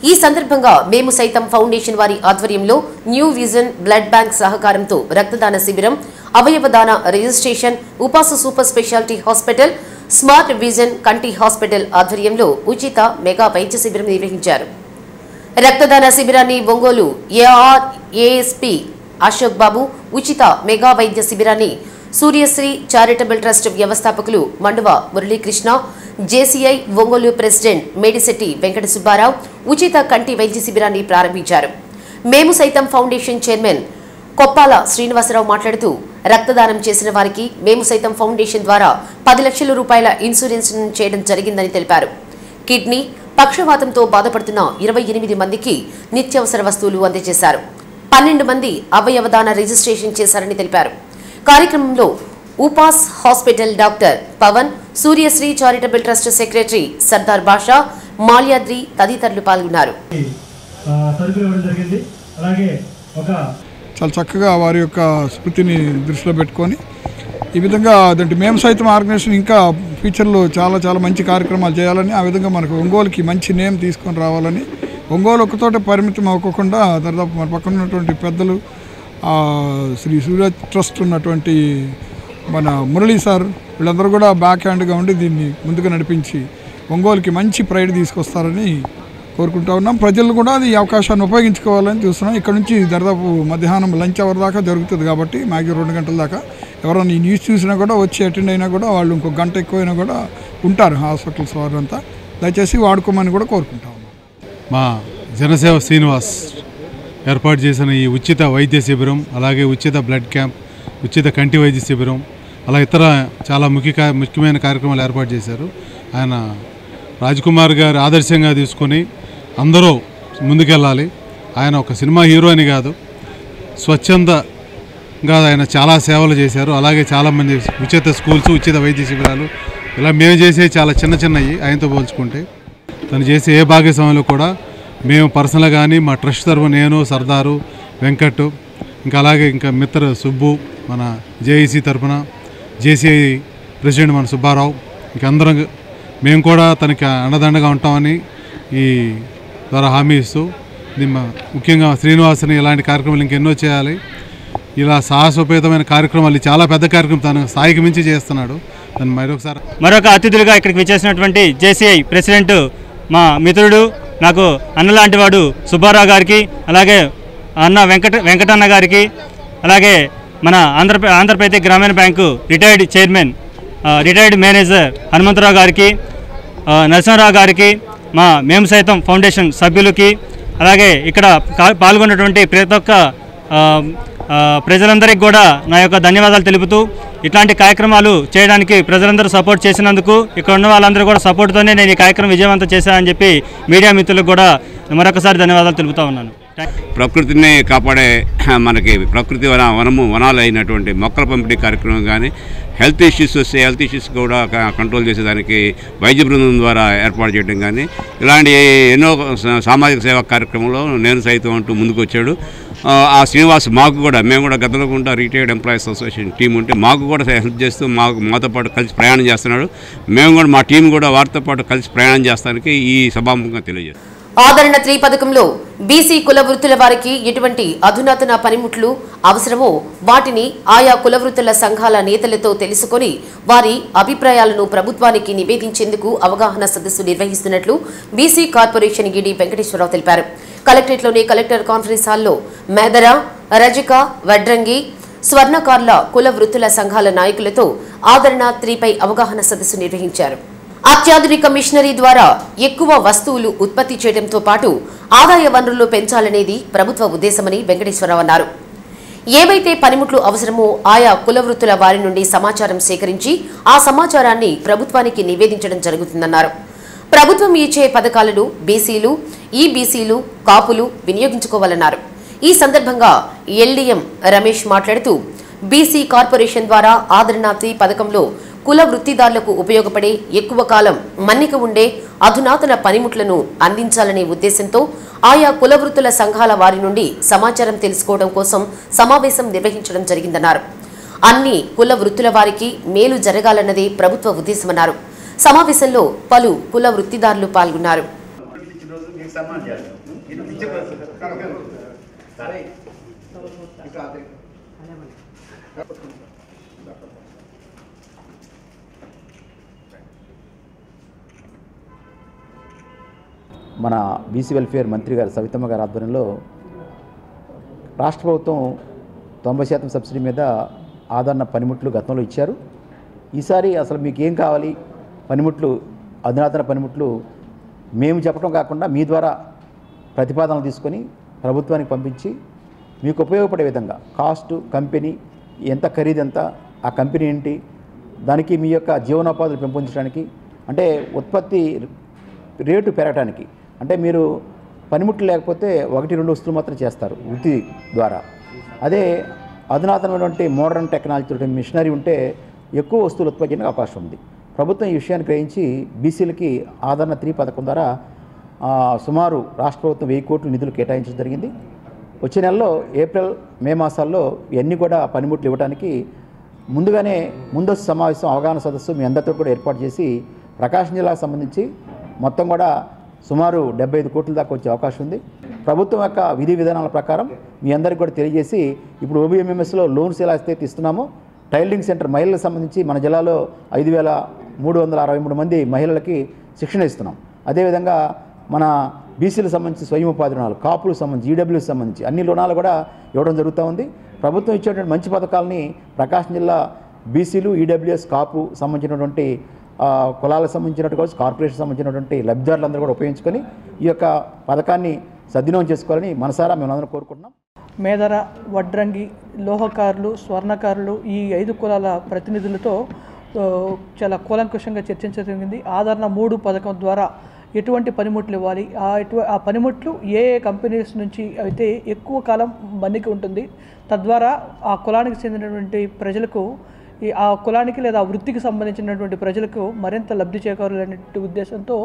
ఈ సందర్భంగా మేము సైతం ఫౌండేషన్ వారి ఆధ్వర్యంలో న్యూ విజన్ బ్లడ్ బ్యాంక్ సహకారంతో రక్తదాన శిబిరం, అవయవదాన registration, Upasa super speciality hospital, smart vision కంటి హాస్పిటల్ ఆధ్వర్యంలో ఉచిత మెగా వైద్య శిబిరం నిర్వహించారు. రక్తదాన శిబిరాన్ని ఒంగోలు ఏఆర్ఏఎస్పీ అశోక్ బాబు, ఉచిత మెగా వైద్య శిబిరాన్ని సూర్యశ్రీ చారిటబుల్ ట్రస్ట్ వ్యవస్థాపకులు మండువ మురళీకృష్ణ, జేసీఐ ఒంగోలు ప్రెసిడెంట్ మేడిశెట్టి వెంకట సుబ్బారావు ఉచిత కంటి వైద్య శిబిరాన్ని ప్రారంభించారు. మేము సైతం ఫౌండేషన్ చైర్మన్ కొప్పాల శ్రీనివాసరావు మాట్లాడుతూ రక్తదానం చేసిన వారికి మేము సైతం ఫౌండేషన్ ద్వారా 10 లక్షల రూపాయల ఇన్సూరెన్స్ చేయడం జరిగిందని తెలిపారు. కిడ్నీ, పక్షవాతంతో బాధపడుతున్న 28 మందికి నిత్యావసర వస్తువులు అందజేశారు. 12 మంది అవయవదాన రిజిస్ట్రేషన్ చేశారని తెలిపారు. కార్యక్రమంలో Upas hospital doctor Pavan, Suryasri charitable trust secretary Sardar Basha, Malyadri తదితరులు పాల్గొన్నారు. చాలా చక్కగా వారి యొక్క స్మృతిని దృష్టిలో పెట్టుకొని ఈ విధంగా అదంటే మేము సైతం ఆర్గనైజేషన్ ఇంకా ఫ్యూచర్లో చాలా చాలా మంచి కార్యక్రమాలు చేయాలని, ఆ విధంగా మనకు ఒంగోలుకి మంచి నేమ్ తీసుకొని రావాలని, ఒంగోలు ఒక్కతోటే పరిమితం అవ్వకుండా దాదాపు మన పక్కన ఉన్నటువంటి పెద్దలు శ్రీ సూర్య ట్రస్ట్ ఉన్నటువంటి మన మురళీ సార్ వీళ్ళందరూ కూడా బ్యాక్ హ్యాండ్గా ఉండి దీన్ని ముందుగా నడిపించి ఒంగోలుకి మంచి ప్రైడ్ తీసుకొస్తారని కోరుకుంటా ఉన్నాం. ప్రజలు కూడా ఈ అవకాశాన్ని ఉపయోగించుకోవాలని చూస్తున్నాం. ఇక్కడ నుంచి దాదాపు మధ్యాహ్నం లంచ్ అవర్ దాకా జరుగుతుంది కాబట్టి మ్యాక్సిమం 2 గంటల దాకా ఎవరైనా ఈ న్యూస్ చూసినా కూడా వచ్చి అటెండ్ అయినా కూడా వాళ్ళు ఇంకో గంట ఎక్కువైనా కూడా ఉంటారు హాస్పిటల్స్ వారంతా. దయచేసి వాడుకోమని కూడా కోరుకుంటా ఉన్నాం. మా జనసేవ శ్రీనివాస్ ఏర్పాటు చేసిన ఈ ఉచిత వైద్య శిబిరం, అలాగే ఉచిత బ్లడ్ క్యాంప్, ఉచిత కంటి వైద్య శిబిరం, అలా ఇతర చాలా ముఖ్యమైన కార్యక్రమాలు ఏర్పాటు చేశారు. ఆయన రాజ్కుమార్ గారు ఆదర్శంగా తీసుకొని అందరూ ముందుకెళ్ళాలి. ఆయన ఒక సినిమా హీరో అని కాదు, స్వచ్ఛందంగా ఆయన చాలా సేవలు చేశారు. అలాగే చాలామంది ఉచిత స్కూల్స్, ఉచిత వైద్య శిబిరాలు, ఇలా మేము చేసే చాలా చిన్నవి ఆయనతో పోల్చుకుంటే. తను చేసే ఏ భాగస్వామ్యంలో కూడా మేము పర్సనల్ కానీ మా ట్రస్ట్ తరఫున నేను, సర్దారు, వెంకట్, ఇంకా అలాగే ఇంకా మిత్ర సుబ్బు, మన జేఈసీ తరఫున జేసీఐ ప్రెసిడెంట్ మన సుబ్బారావు, ఇంక అందరం మేము కూడా తనకి అండదండగా ఉంటామని ఈ ద్వారా హామీ ఇస్తూ, ముఖ్యంగా శ్రీనివాస్ని ఇలాంటి కార్యక్రమాలు ఇంకెన్నో చేయాలి. ఇలా సాహసోపేతమైన కార్యక్రమాలు, చాలా పెద్ద కార్యక్రమం తను స్థాయికి మించి చేస్తున్నాడు. తను మరొక అతిథులుగా ఇక్కడికి విచ్చేసినటువంటి జేసీఐ ప్రెసిడెంట్ మా మిత్రుడు, నాకు అన్నలాంటి వాడు సుబ్బారావు గారికి, అలాగే అన్న వెంకటన్న గారికి, అలాగే మన ఆంధ్రప్రదేశ్ గ్రామీణ bank retired chairman, retired manager Hanumantha Rao గారికి, నరసింహరావు గారికి, మా మేము సైతం ఫౌండేషన్ సభ్యులకి, అలాగే ఇక్కడ పాల్గొన్నటువంటి ప్రతి ఒక్క ప్రజలందరికీ కూడా నా యొక్క ధన్యవాదాలు తెలుపుతూ, ఇట్లాంటి కార్యక్రమాలు చేయడానికి ప్రజలందరూ సపోర్ట్ చేసినందుకు, ఇక్కడ ఉన్న వాళ్ళందరూ కూడా సపోర్ట్తోనే నేను ఈ కార్యక్రమం విజయవంతం చేశానని చెప్పి మీడియా మిత్రులకు కూడా మరొకసారి ధన్యవాదాలు తెలుపుతూ ఉన్నాను. ప్రకృతిని కాపాడే మనకి ప్రకృతి వనాలు అయినటువంటి మొక్కల పంపిణీ కార్యక్రమం కానీ, హెల్త్ ఇష్యూస్ వస్తే హెల్త్ ఇష్యూస్ కూడా కంట్రోల్ చేసేదానికి వైద్య బృందం ద్వారా ఏర్పాటు చేయడం కానీ, ఇలాంటి ఎన్నో సామాజిక సేవా కార్యక్రమంలో నేను సైతం అంటూ ముందుకు వచ్చాడు. ఆ శ్రీనివాస్ మాకు కూడా, మేము కూడా గతంలో కూడా రిటైర్డ్ ఎంప్లాయీస్ అసోసియేషన్ టీం ఉంటే మాకు కూడా హెల్ప్ చేస్తూ మాతో పాటు కలిసి ప్రయాణం చేస్తున్నాడు. మేము కూడా మా టీం కూడా వారితో పాటు కలిసి ప్రయాణం చేస్తానికి ఈ సభాముఖంగా తెలియజేస్తాం. ఆదరణ 3 పథకంలో బీసీ కుల వృత్తుల వారికి ఎటువంటి అధునాతన పనిముట్లు అవసరమో వాటిని ఆయా కుల వృత్తుల సంఘాల నేతలతో తెలుసుకొని వారి అభిప్రాయాలను ప్రభుత్వానికి నివేదించేందుకు అవగాహన సదస్సు నిర్వహిస్తున్నట్లు బీసీ కార్పొరేషన్ ఈడీ వెంకటేశ్వరరావు తెలిపారు. కలెక్టరేట్లోని కలెక్టర్ కాన్ఫరెన్స్ హాల్లో మేదర, రజక, వడ్రంగి, స్వర్ణకారుల కుల వృత్తుల సంఘాల నాయకులతో ఆదరణ 3పై అవగాహన సదస్సు నిర్వహించారు. అత్యాధునిక మిషనరీ ద్వారా ఎక్కువ వస్తువులు ఉత్పత్తి చేయడంతో పాటు ఆదాయ వనరులు పెంచాలనేది ప్రభుత్వ ఉద్దేశమని వెంకటేశ్వరరావు అన్నారు. ఏవైతే పనిముట్లు అవసరమో ఆయా కుల వృత్తుల వారి నుండి సమాచారం సేకరించి ఆ సమాచారాన్ని ప్రభుత్వానికి నివేదించడం జరుగుతుందన్నారు. ప్రభుత్వం ఇచ్చే పథకాలను బీసీలు, ఈబీసీలు, కాపులు వినియోగించుకోవాలన్నారు. ఈ సందర్భంగా ఎల్డీఎం రమేష్ మాట్లాడుతూ బీసీ కార్పొరేషన్ ద్వారా ఆదరణ 3 పథకంలో కుల వృత్తిదారులకు ఉపయోగపడే ఎక్కువ కాలం మన్నిక ఉండే అధునాతన పనిముట్లను అందించాలనే ఉద్దేశంతో ఆయా కుల వృత్తుల సంఘాల వారి నుండి సమాచారం తెలుసుకోవడం కోసం సమావేశం నిర్వహించడం జరిగిందన్నారు. అన్ని కుల వృత్తుల వారికి మేలు జరగాలన్నదే ప్రభుత్వ ఉద్దేశమన్నారు. సమావేశంలో పలు కుల వృత్తిదారులు పాల్గొన్నారు. మన బీసీ వెల్ఫేర్ మంత్రి గారు సవితమ్మ గారి ఆధ్వర్యంలో రాష్ట్ర ప్రభుత్వం 90% సబ్సిడీ మీద ఆదరణ పనిముట్లు గతంలో ఇచ్చారు. ఈసారి అసలు మీకు ఏం కావాలి, పనిముట్లు, అధునాతన పనిముట్లు మేము చెప్పడం కాకుండా మీ ద్వారా ప్రతిపాదనలు తీసుకొని ప్రభుత్వానికి పంపించి మీకు ఉపయోగపడే విధంగా కాస్ట్, కంపెనీ ఎంత, ఖరీదు ఎంత, ఆ కంపెనీ ఏంటి, దానికి మీ యొక్క జీవనోపాధులు పెంపొందించడానికి, అంటే ఉత్పత్తి రేటు పెరగడానికి, అంటే మీరు పనిముట్లు లేకపోతే 1-2 వస్తువులు మాత్రం చేస్తారు వృత్తి ద్వారా. అదే అధునాతనమైనటువంటి మోడర్న్ టెక్నాలజీ మిషనరీ ఉంటే ఎక్కువ వస్తువులు ఉత్పత్తి చేయడానికి అవకాశం ఉంది. ప్రభుత్వం ఈ విషయాన్ని గ్రహించి బీసీలకి ఆదరణ 3 పథకం ద్వారా సుమారు రాష్ట్ర ప్రభుత్వం 1000 కోట్ల నిధులు కేటాయించడం జరిగింది. వచ్చే నెలలో ఏప్రిల్, మే మాసాల్లో ఇవన్నీ కూడా పనిముట్లు ఇవ్వడానికి ముందుగానే ముందస్తు సమావేశం, అవగాహన సదస్సు మీ అందరితో కూడా ఏర్పాటు చేసి ప్రకాశం జిల్లాకు సంబంధించి మొత్తం కూడా సుమారు 75 కోట్ల దాకా వచ్చే అవకాశం ఉంది. ప్రభుత్వం యొక్క విధి విధానాల ప్రకారం మీ అందరికీ కూడా తెలియజేసి ఇప్పుడు OBMMSలో లోన్స్ ఎలా అయితే ఇస్తున్నామో టైలరింగ్ సెంటర్ మహిళలకు సంబంధించి మన జిల్లాలో 5363 మంది మహిళలకి శిక్షణ ఇస్తున్నాం. అదేవిధంగా మన బీసీలకు సంబంధించి స్వయం ఉపాధి రుణాలు, కాపులకు సంబంధించి, ఈడబ్ల్యూకి సంబంధించి అన్ని రుణాలు కూడా ఇవ్వడం జరుగుతూ ఉంది. ప్రభుత్వం ఇచ్చేటువంటి మంచి పథకాలని ప్రకాశం జిల్లా బీసీలు, ఈడబ్ల్యూఎస్, కాపు సంబంధించినటువంటి కులాలకు సంబంధించినట్టు కావచ్చు, కార్పొరేషన్ సంబంధించినటువంటి లబ్ధిదారులందరూ కూడా ఉపయోగించుకొని ఈ యొక్క పథకాన్ని సద్వినియోగం చేసుకోవాలని మనసారా మేము అందరం కోరుకుంటున్నాం. మేదర, వడ్రంగి, లోహకారులు, స్వర్ణకారులు ఈ 5 కులాల ప్రతినిధులతో చాలా కూలంకుషంగా చర్చించడం జరిగింది. ఆదరణ 3 పథకం ద్వారా ఎటువంటి పనిముట్లు ఇవ్వాలి, ఆ పనిముట్లు ఏ కంపెనీస్ నుంచి అయితే ఎక్కువ కాలం మన్నిక ఉంటుంది, తద్వారా ఆ కులానికి చెందినటువంటి ప్రజలకు ఆ కులానికి లేదా ఆ వృత్తికి సంబంధించినటువంటి ప్రజలకు మరింత లబ్ధి చేకూరాలనే ఉద్దేశంతో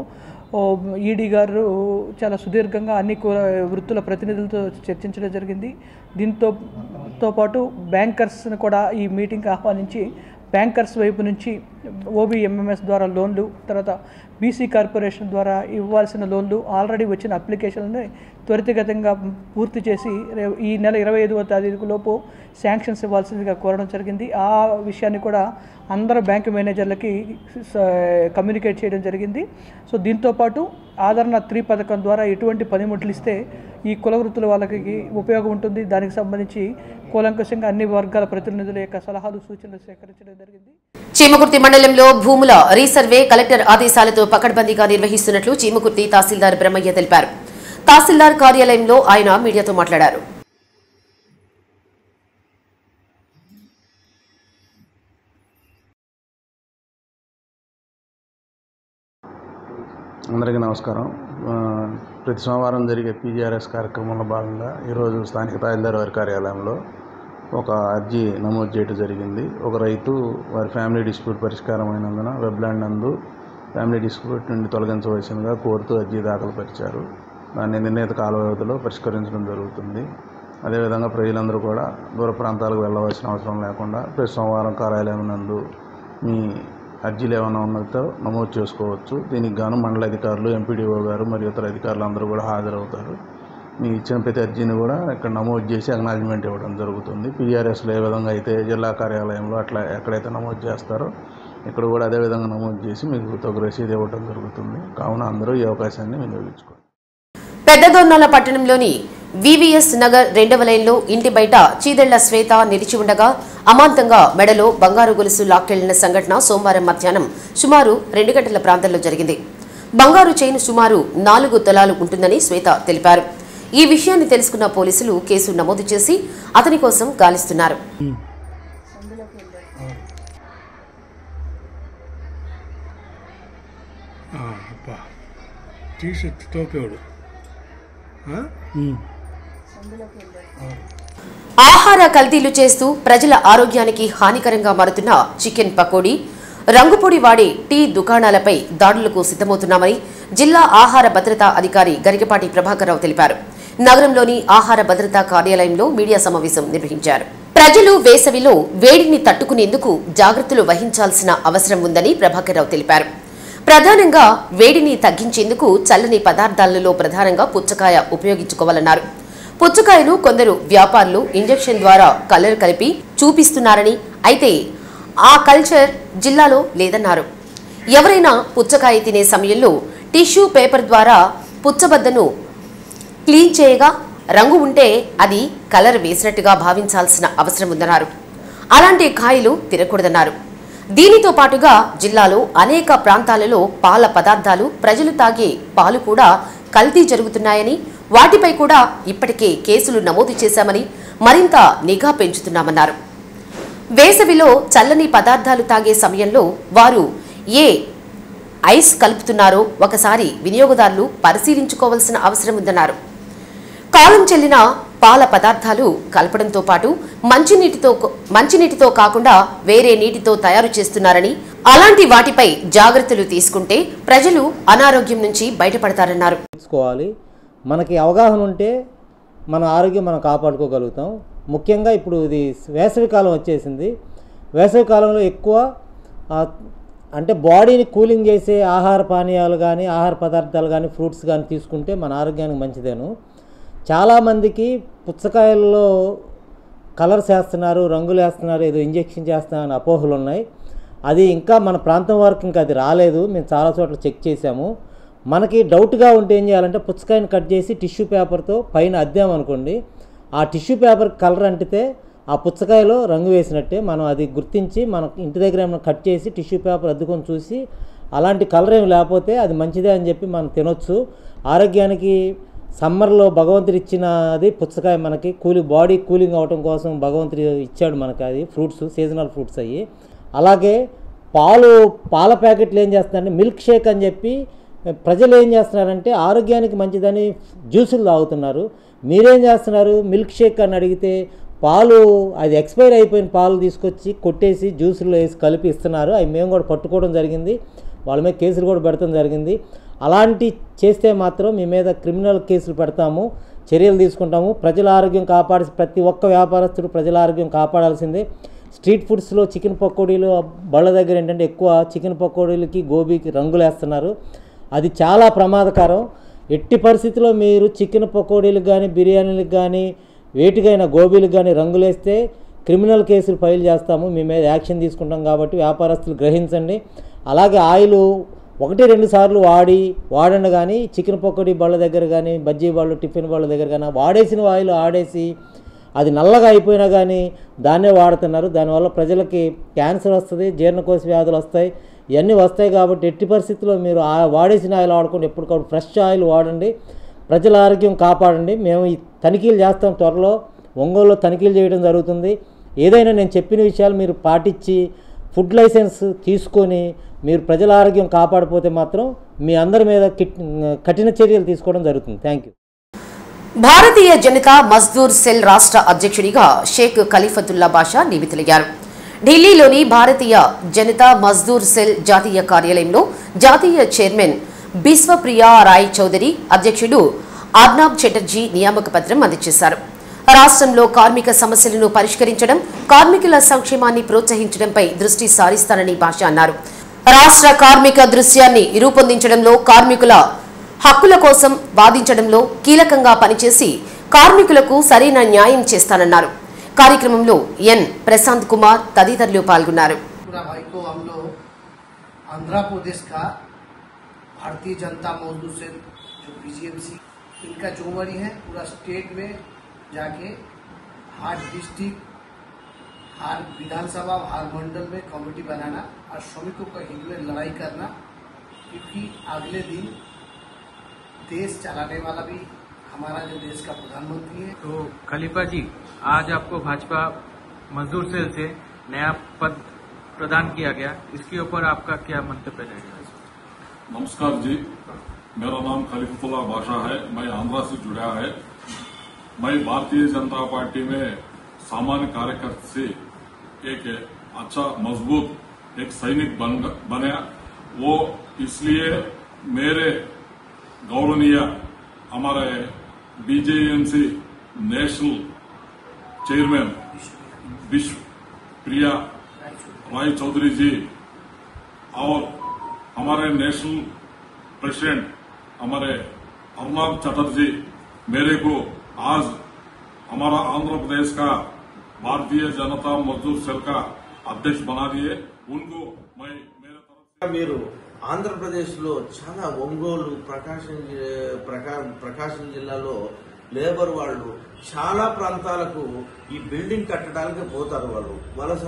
ఈడీ గారు చాలా సుదీర్ఘంగా అన్ని వృత్తుల ప్రతినిధులతో చర్చించడం జరిగింది. దీంతో పాటు బ్యాంకర్స్ని కూడా ఈ మీటింగ్కి ఆహ్వానించి బ్యాంకర్స్ వైపు నుంచి ఓబీఎంఎంఎస్ ద్వారా లోన్లు, తర్వాత బీసీ కార్పొరేషన్ ద్వారా ఇవ్వాల్సిన లోన్లు, ఆల్రెడీ వచ్చిన అప్లికేషన్లని త్వరితగతంగా పూర్తి చేసి ఈ నెల 25వ తేదీ లోపు శాంక్షన్స్ ఇవ్వాల్సిందిగా కోరడం జరిగింది. ఆ విషయాన్ని కూడా అందరూ బ్యాంకు మేనేజర్లకి కమ్యూనికేట్ చేయడం జరిగింది. సో దీంతోపాటు ఆదరణ 3 పథకం ద్వారా ఎటువంటి పనిముట్లు ఇస్తే ఈ కుల వృత్తుల వాళ్ళకి ఉపయోగం ఉంటుంది, దానికి సంబంధించి కూలంకషంగా అన్ని వర్గాల ప్రతినిధుల యొక్క సలహాలు, సూచనలు సేకరించడం జరిగింది. చీమకుర్తి మండలంలో భూముల రీసర్వే కలెక్టర్ ఆదేశాలతో పకడ్బందీగా నిర్వహిస్తున్నట్లు చీమకుర్తి తహసీల్దార్ బ్రహ్మయ్య తెలిపారు. తహసీల్దార్ కార్యాలయంలో ఆయన మీడియాతో మాట్లాడారు. అందరికీ నమస్కారం. ప్రతి సోమవారం జరిగే పీజీఆర్ఎస్ కార్యక్రమంలో భాగంగా ఈరోజు స్థానిక తహసీల్దార్ వారి కార్యాలయంలో ఒక అర్జీ నమోదు చేయడం జరిగింది. ఒక రైతు వారి ఫ్యామిలీ డిస్ప్యూట్ పరిష్కారం అయినందున వెబ్లాండ్ నందు ఫ్యామిలీ డిస్ప్యూట్ నుండి తొలగించవలసిందిగా కోరుతూ అర్జీ దాఖలు పరిచారు. దాన్ని నిర్ణీత కాల వ్యవధిలో పరిష్కరించడం జరుగుతుంది. అదేవిధంగా ప్రజలందరూ కూడా దూర ప్రాంతాలకు వెళ్ళవలసిన అవసరం లేకుండా ప్రతి సోమవారం కార్యాలయం నందు మీ అర్జీలు ఏమైనా ఉన్నదో నమోదు చేసుకోవచ్చు. దీనికి గాను మండల అధికారులు, ఎంపీడీఓ గారు మరియు ఇతర అధికారులు అందరూ కూడా హాజరవుతారు. మీ ఇచ్చిన ప్రతి అర్జీని కూడా ఇక్కడ నమోదు చేసి అక్నాలజ్మెంట్ ఇవ్వడం జరుగుతుంది. పీఆర్ఎస్లో ఏ విధంగా అయితే జిల్లా కార్యాలయంలో అట్లా ఎక్కడైతే నమోదు చేస్తారో ఇక్కడ కూడా అదే విధంగా నమోదు చేసి మీకు తగు రసీదు ఇవ్వడం జరుగుతుంది. కావున అందరూ ఈ అవకాశాన్ని వినియోగించుకోండి. పెద్దదొర్నాల పట్టణంలోని వివిఎస్ నగర్ 2వ లైన్లో ఇంటి బయట చీదెళ్ల శ్వేత నిలిచి ఉండగా అమాంతంగా మెడలో బంగారు గొలుసు లాక్కెళ్లిన సంఘటన సోమవారం మధ్యాహ్నం సుమారు 2 గంటల ప్రాంతంలో జరిగింది. బంగారు చైన్ సుమారు 4 తులాలు ఉంటుందని శ్వేత తెలిపారు. ఈ విషయాన్ని తెలుసుకున్న పోలీసులు కేసు నమోదు చేసి అతని కోసం గాలిస్తున్నారు. ఆహార కల్తీలు చేస్తూ ప్రజల ఆరోగ్యానికి హానికరంగా మారుతున్న చికెన్ పకోడీ, రంగుపొడి వాడే టీ దుకాణాలపై దాడులకు సిద్ధమవుతున్నామని జిల్లా ఆహార భద్రతా అధికారి గరికపాటి ప్రభాకరరావు తెలిపారు. నగరంలోని ఆహార భద్రతా కార్యాలయంలో మీడియా సమావేశం నిర్వహించారు. ప్రజలు వేసవిలో వేడిని తట్టుకునేందుకు జాగ్రత్తలు వహించాల్సిన అవసరం ఉందని ప్రభాకరరావు తెలిపారు. ప్రధానంగా వేడిని తగ్గించేందుకు చల్లని పదార్థాలలో ప్రధానంగా పుచ్చకాయ ఉపయోగించుకోవాలన్నారు. పుచ్చకాయను కొందరు వ్యాపారులు ఇంజెక్షన్ ద్వారా కలర్ కలిపి చూపిస్తున్నారని, అయితే ఆ కల్చర్ జిల్లాలో లేదన్నారు. ఎవరైనా పుచ్చకాయ తినే సమయంలో టిష్యూ పేపర్ ద్వారా పుచ్చబద్దను క్లీన్ చేయగా రంగు ఉంటే అది కలర్ వేసినట్టుగా భావించాల్సిన అవసరం ఉందన్నారు. అలాంటి కాయలు తినకూడదన్నారు. దీనితో పాటుగా జిల్లాలో అనేక ప్రాంతాలలో పాల పదార్థాలు, ప్రజలు తాగే పాలు కూడా కల్తీ జరుగుతున్నాయని, వాటిపై కూడా ఇప్పటికే కేసులు నమోదు చేశామని, మరింత నిఘా పెంచుతున్నామన్నారు. వేసవిలో చల్లని పదార్థాలు తాగే సమయంలో వారు ఏ ఐస్ కలుపుతున్నారో ఒకసారి వినియోగదారులు పరిశీలించుకోవాల్సిన అవసరం ఉందన్నారు. కాలం చెల్లిన పాల పదార్థాలు కలపడంతో పాటు మంచినీటితో కాకుండా వేరే నీటితో తయారు చేస్తున్నారని, అలాంటి వాటిపై జాగ్రత్తలు తీసుకుంటే ప్రజలు అనారోగ్యం నుంచి బయటపడతారన్నారు. మనకి అవగాహన ఉంటే మన ఆరోగ్యం మనం కాపాడుకోగలుగుతాం. ముఖ్యంగా ఇప్పుడు ఇది వేసవికాలం వచ్చేసింది. వేసవికాలంలో ఎక్కువ అంటే బాడీని కూలింగ్ చేసే ఆహార పానీయాలు కానీ, ఆహార పదార్థాలు కానీ, ఫ్రూట్స్ కానీ తీసుకుంటే మన ఆరోగ్యానికి మంచిదేను. చాలామందికి పుచ్చకాయల్లో కలర్స్ వేస్తున్నారు, రంగులు వేస్తున్నారు, ఏదో ఇంజెక్షన్ చేస్తున్నారని అపోహలు ఉన్నాయి. అది ఇంకా మన ప్రాంతం వరకు ఇంకా అది రాలేదు. మేము చాలా చోట్ల చెక్ చేసాము. మనకి డౌట్గా ఉంటే ఏం చేయాలంటే పుచ్చకాయని కట్ చేసి టిష్యూ పేపర్తో పైన అద్దామనుకోండి, ఆ టిష్యూ పేపర్ కలర్ అంటితే ఆ పుచ్చకాయలో రంగు వేసినట్టే. మనం అది గుర్తించి మన ఇంటి దగ్గర ఏమైనా కట్ చేసి టిష్యూ పేపర్ అద్దుకొని చూసి అలాంటి కలర్ ఏమి లేకపోతే అది మంచిదే అని చెప్పి మనం తినొచ్చు. ఆరోగ్యానికి సమ్మర్లో భగవంతుడు ఇచ్చినది పుచ్చకాయ, మనకి బాడీ కూలింగ్ అవటం కోసం భగవంతుడు ఇచ్చాడు మనకి. అది ఫ్రూట్స్, సీజనల్ ఫ్రూట్స్ అయ్యి. అలాగే పాల ప్యాకెట్లు ఏం చేస్తున్నారంటే మిల్క్ షేక్ అని చెప్పి ప్రజలు ఏం చేస్తున్నారంటే ఆరోగ్యానికి మంచిదని జ్యూసులు తాగుతున్నారు. మీరేం చేస్తున్నారు, మిల్క్ షేక్ అని అడిగితే పాలు అది ఎక్స్పైర్ అయిపోయిన పాలు తీసుకొచ్చి కొట్టేసి జ్యూసుల్లో వేసి కలిపి ఇస్తున్నారు. అవి మేము కూడా పట్టుకోవడం జరిగింది, వాళ్ళ మీద కేసులు కూడా పెడతాం జరిగింది. అలాంటి చేస్తే మాత్రం మీ మీద క్రిమినల్ కేసులు పెడతాము, చర్యలు తీసుకుంటాము. ప్రజల ఆరోగ్యం ప్రతి ఒక్క వ్యాపారస్తుడు ప్రజల ఆరోగ్యం కాపాడాల్సిందే. స్ట్రీట్ ఫుడ్స్లో చికెన్ పకోడీలు బళ్ళ దగ్గర ఏంటంటే ఎక్కువ చికెన్ పకోడీలకి గోబీకి రంగులు వేస్తున్నారు. అది చాలా ప్రమాదకరం. ఎట్టి పరిస్థితిలో మీరు చికెన్ పకోడీలకు కానీ బిర్యానీలకు కానీ వేటికైనా గోబీలకు కానీ రంగులేస్తే క్రిమినల్ కేసులు ఫైల్ చేస్తాము, మీ మీద యాక్షన్ తీసుకుంటాం. కాబట్టి వ్యాపారస్తులు గ్రహించండి. అలాగే ఆయిల్ 1-2 సార్లు వాడండి. కానీ చికెన్ పకోడీ బళ్ళ దగ్గర కానీ బజ్జీ బళ్ళు టిఫిన్ బళ్ళ దగ్గర కానీ వాడేసిన ఆయిల్ ఆడేసి అది నల్లగా అయిపోయినా కానీ దాన్నే వాడుతున్నారు. దానివల్ల ప్రజలకి క్యాన్సర్ వస్తుంది, జీర్ణకోశ వ్యాధులు వస్తాయి, ఇవన్నీ వస్తాయి. కాబట్టి ఎట్టి పరిస్థితుల్లో మీరు వాడేసిన ఆయిల్ వాడుకోండి, ఎప్పటికప్పుడు ఫ్రెష్ ఆయిల్ వాడండి, ప్రజల ఆరోగ్యం కాపాడండి. మేము ఈ తనిఖీలు చేస్తాం, త్వరలో ఒంగోలులో తనిఖీలు చేయడం జరుగుతుంది. ఏదైనా నేను చెప్పిన విషయాలు మీరు పాటించి ఫుడ్ లైసెన్స్ తీసుకొని మీరు ప్రజల ఆరోగ్యం కాపాడిపోతే మాత్రం మీ అందరి మీద కఠిన చర్యలు తీసుకోవడం జరుగుతుంది. Thank you. Bharatiya Janata Mazdoor cell రాష్ట్ర అధ్యక్షుడిగా షేక్ ఖలీఫతుల్లా బాషా నియమితులయ్యారు. ఢిల్లీలోని భారతీయ జనతా మజ్దూర్ సెల్ జాతీయ కార్యాలయంలో జాతీయ చైర్మన్ బిశ్వప్రియా రాయ్ చౌదరి, అధ్యక్షుడు అర్నాబ్ చటర్జీ నియామక పత్రం అందజేశారు. రాష్ట్రంలో కార్మిక సమస్యలను పరిష్కరించడం, కార్మికుల సంక్షేమాన్ని ప్రోత్సహించడంపై దృష్టి సారిస్తారని బాషా అన్నారు. రాష్ట్ర కార్మిక దృశ్యాన్ని రూపొందించడంలో, కార్మికుల హక్కుల కోసం వాదించడంలో కీలకంగా పనిచేసి కార్మికులకు సరైన న్యాయం చేస్తానన్నారు. కార్యక్రమంలో ఎన్ ప్రశాంత్ కుమార్ తదితరులు పాల్గొన్నారు. आंध्र का भारतीय जनता मजदूर सेल जो बीजेएमसी इनका जुम्मेवारी है पूरा स्टेट में जाके हर डिस्ट्रिक्ट, हर विधानसभा, हर मंडल में कमेटी बनाना और श्रमिकों का हित में लड़ाई करना, क्योंकि अगले दिन देश चलाने वाला भी हमारा जो देश का प्रधानमंत्री है। तो खलीफा जी, आज आपको भाजपा मजदूर सेल से नया पद प्रदान किया गया, इसके ऊपर आपका क्या मंतव्य रहेगा? नमस्कार जी, मेरा नाम खलीफतुल्लाह बाशा है, मैं आंध्रा से जुड़ा है। मैं भारतीय जनता पार्टी में सामान्य कार्यकर्ता से एक अच्छा मजबूत एक सैनिक बना, वो इसलिए मेरे गौरवनीय हमारे बीजेएमसी नेशनल चेयरमैन बिश्वप्रिया राय चौधरी जी और हमारे नेशनल प्रेसिडेंट हमारे अर्नाब चटर्जी मेरे को आज हमारा आंध्र प्रदेश का भारतीय जनता मजदूर सेल का अध्यक्ष बना दिए। उनको मैं मेरे तरफ మీరు ఆంధ్రప్రదేశ్లో చాలా ఒంగోలు ప్రకాశం జిల్లాలో లేబర్ వాళ్ళు చాలా ప్రాంతాలకు ఈ బిల్డింగ్ కట్టడానికి పోతారు. వాళ్ళు వలస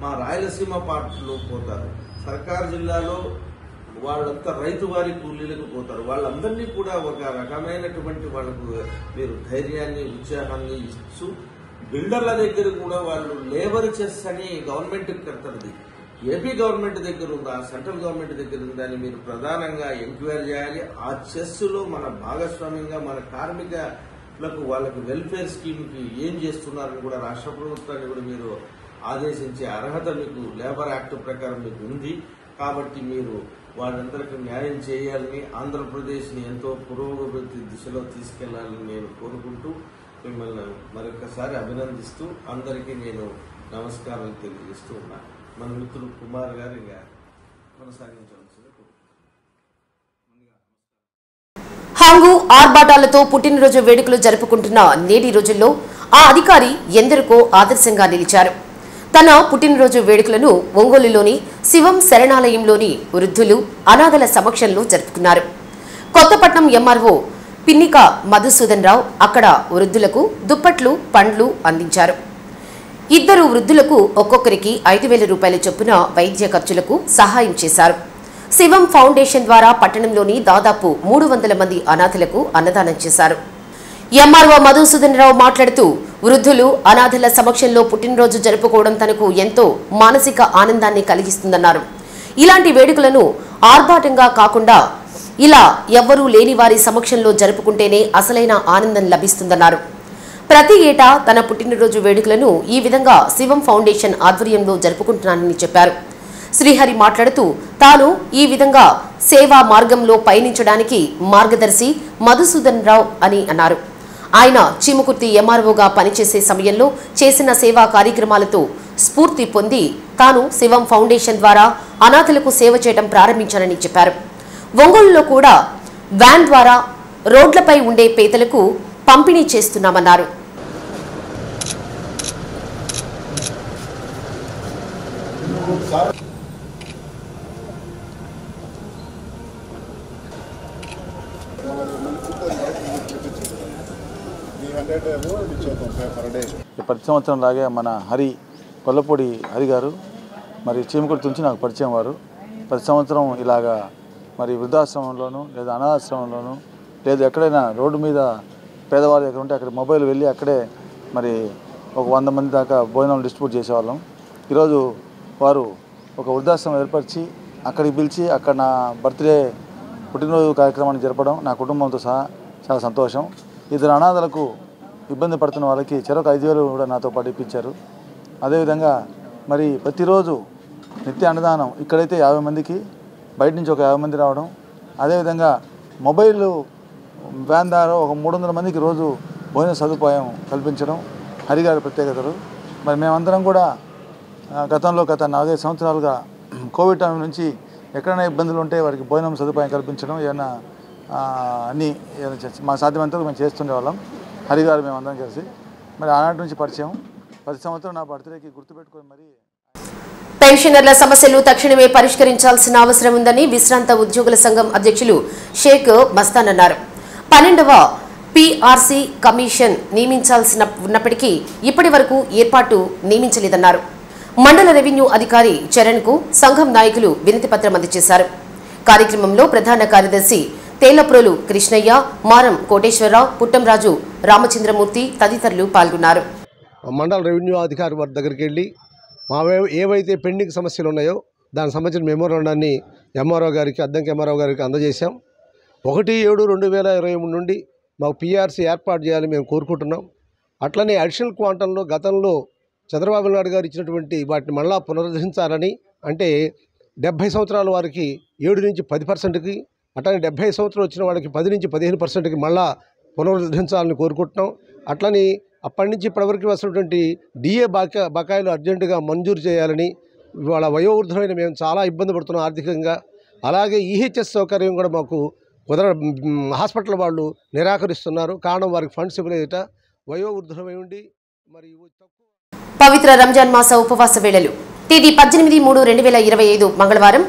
మా రాయలసీమ పార్టీలో పోతారు. సర్కార్ జిల్లాలో వాళ్ళంతా రైతు వారి కూలీలకు పోతారు. వాళ్ళందరినీ కూడా ఒక రకమైనటువంటి వాళ్ళకు మీరు ధైర్యాన్ని, ఉత్సాహాన్ని ఇస్తూ బిల్డర్ల దగ్గర కూడా వాళ్ళు లేబర్ చెస్ అని గవర్నమెంట్ కడతారు. ఏపీ గవర్నమెంట్ దగ్గర ఉందా, సెంట్రల్ గవర్నమెంట్ దగ్గర ఉందా అని మీరు ప్రధానంగా ఎంక్వైరీ చేయాలి. ఆ చెస్లో మన భాగస్వామ్యంగా మన కార్మికులకు వాళ్ళకి వెల్ఫేర్ స్కీమ్కి ఏం చేస్తున్నారని కూడా రాష్ట్ర ప్రభుత్వాన్ని కూడా మీరు ఆదేశించే అర్హత మీకు లేబర్ యాక్ట్ ప్రకారం మీకు ఉంది. కాబట్టి మీరు వాళ్ళందరికీ న్యాయం చేయాలని, ఆంధ్రప్రదేశ్ని ఎంతో పురోగతి దిశలో తీసుకెళ్లాలని నేను కోరుకుంటూ మిమ్మల్ని మరొకసారి అభినందిస్తూ అందరికీ నేను నమస్కారాలు తెలియజేస్తూ ఉన్నాను. మన మిత్రుడు కుమార్ గారు కొనసాగించవలసింది. హంగు ఆర్భాటాలతో పుట్టినరోజు వేడుకలు జరుపుకుంటున్న నేటి రోజుల్లో ఆ అధికారి ఎందరికో ఆదర్శంగా నిలిచారు. తన పుట్టినరోజు వేడుకలను ఒంగోలులోని శివం శరణాలయంలోని వృద్ధులు అనాథల సమక్షంలో జరుపుకున్నారు. కొత్తపట్నం ఎంఆర్ఓ పిన్నిక మధుసూదన్ రావు అక్కడ వృద్ధులకు దుప్పట్లు, పండ్లు అందించారు. ఇద్దరు వృద్ధులకు ఒక్కొక్కరికి 5,000 రూపాయల చొప్పున వైద్య ఖర్చులకు సహాయం చేశారు. శివం ఫౌండేషన్ ద్వారా పట్టణంలోని దాదాపు 300 మంది అనాథలకు అన్నదానం చేశారు. ఎంఆర్ఓ మధుసూదన్ రావు మాట్లాడుతూ వృద్ధులు అనాథల సమక్షంలో పుట్టినరోజు జరుపుకోవడం తనకు ఎంతో మానసిక ఆనందాన్ని కలిగిస్తుందన్నారు. ఇలాంటి వేడుకలను ఆర్భాటంగా కాకుండా ఇలా ఎవ్వరూ లేని వారి సమక్షంలో జరుపుకుంటేనే అసలైన ఆనందం లభిస్తుందన్నారు. ప్రతి ఏటా తన పుట్టినరోజు వేడుకలను ఈ విధంగా శివం ఫౌండేషన్ ఆధ్వర్యంలో జరుపుకుంటున్నానని చెప్పారు. శ్రీహరి మాట్లాడుతూ తాను ఈ విధంగా సేవా మార్గంలో పయనించడానికి మార్గదర్శి మధుసూదన్ రావు అని అన్నారు. ఆయన చీమకుర్తి ఎంఆర్ఓగా పనిచేసే సమయంలో చేసిన సేవా కార్యక్రమాలతో స్ఫూర్తి పొంది తాను శివం ఫౌండేషన్ ద్వారా అనాథలకు సేవ చేయడం ప్రారంభించానని చెప్పారు. ఒంగోలులో కూడా వ్యాన్ ద్వారా రోడ్లపై ఉండే పేదలకు పంపిణీ చేస్తున్నామన్నారు. ప్రతి సంవత్సరం లాగే మన కొల్లపూడి హరి గారు మరి చీమకుర్తి నుంచి నాకు పరిచయం వారు. ప్రతి సంవత్సరం ఇలాగా మరి వృద్ధాశ్రమంలోనూ లేదా అనాథాశ్రమంలోనూ లేదా ఎక్కడైనా రోడ్డు మీద పేదవాళ్ళు ఎక్కడ ఉంటే అక్కడ మొబైల్ వెళ్ళి అక్కడే మరి ఒక 100 మంది దాకా భోజనం డిస్ట్రిబ్యూట్ చేసేవాళ్ళం. ఈరోజు వారు ఒక వృద్ధాశ్రమం ఏర్పరిచి అక్కడికి పిలిచి అక్కడ నా బర్త్డే పుట్టినరోజు కార్యక్రమాన్ని జరపడం నా కుటుంబంతో సహా చాలా సంతోషం. ఇద్దరు అనాథలకు ఇబ్బంది పడుతున్న వాళ్ళకి చెరొక 5,000 కూడా నాతో పాటు ఇప్పించారు. అదేవిధంగా మరి ప్రతిరోజు నిత్య అన్నదానం ఇక్కడైతే 50 మందికి, బయట నుంచి ఒక 50 మంది రావడం, అదేవిధంగా మొబైల్ వ్యాన్ ద్వారా ఒక 300 మందికి రోజు భోజన సదుపాయం కల్పించడం హరిగారి ప్రత్యేకతలు. మరి మేమందరం కూడా గతంలో గత 4-5 సంవత్సరాలుగా కోవిడ్ టైం నుంచి ఎక్కడైనా ఇబ్బందులు ఉంటే వారికి భోజనం సదుపాయం కల్పించడం ఏమైనా అన్నీ మా సాధ్యమంతా మేము చేస్తుండేవాళ్ళం. హరిగారు మేమందరం కలిసి మరి ఆనాటి నుంచి పరిచయం. ప్రతి సంవత్సరం నా బర్త్డేకి గుర్తుపెట్టుకొని మరి పెన్షనర్ల సమస్యలు తక్షణమే పరిష్కరించాల్సిన అవసరం ఉందని విశ్రాంత ఉద్యోగుల సంఘం అధ్యక్షులు షేక్ మస్తాన్ అన్నారు. 12వ పీఆర్సీ కమిషన్ నియమించాల్సిన ఉన్నప్పటికీ ఇప్పటి వరకు ఏర్పాటు నియమించలేదన్నారు. మండల రెవెన్యూ అధికారి చరణ్ కు సంఘం నాయకులు వినతి పత్రం అందజేశారు. కార్యక్రమంలో ప్రధాన కార్యదర్శి తేలప్రోలు కృష్ణయ్య, మారం కోటేశ్వరరావు, పుట్టంరాజు, రామచంద్రమూర్తి తదితరులు పాల్గొన్నారు. మండల రెవెన్యూ అధికారి వారి దగ్గరికి వెళ్ళి మా ఏవైతే పెండింగ్ సమస్యలు ఉన్నాయో దానికి సంబంధించిన మెమోరాండాన్ని ఎంఆర్ఓ గారికి, అద్దంకి ఎంఆర్ఓ గారికి అందజేశాం. 1/7/2023 నుండి మాకు పీఆర్సీ ఏర్పాటు చేయాలని మేము కోరుకుంటున్నాం. అట్లనే అడిషనల్ క్వాంటంలో గతంలో చంద్రబాబు నాయుడు గారు ఇచ్చినటువంటి వాటిని మళ్ళా పునరుద్ధరించాలని, అంటే 70 సంవత్సరాల వారికి 7 నుంచి 10%కి, అట్లనే 75 సంవత్సరాలు వచ్చిన వాళ్ళకి 10 నుంచి 15%కి మళ్ళా పునరుద్ధరించాలని కోరుకుంటున్నాం. అట్లని అప్పటి నుంచి ఇప్పటివరకు వస్తున్నటువంటి డిఏ బకాయిలు అర్జెంటుగా మంజూరు చేయాలని, వాళ్ళ వయోవృద్ధులైన మేము చాలా ఇబ్బంది పడుతున్నాం ఆర్థికంగా. అలాగే ఈహెచ్ఎస్ సౌకర్యం కూడా మాకు హాస్పిటల్ వాళ్ళు నిరాకరిస్తున్నారు. కారణం వారికి ఫండ్స్ ఇవ్వలేదట. వయోవృద్ధులమై ఉండి మరి పవిత్ర రంజాన్ మాస ఉపవాస వేళలు తేదీ 18/3/2025 మంగళవారం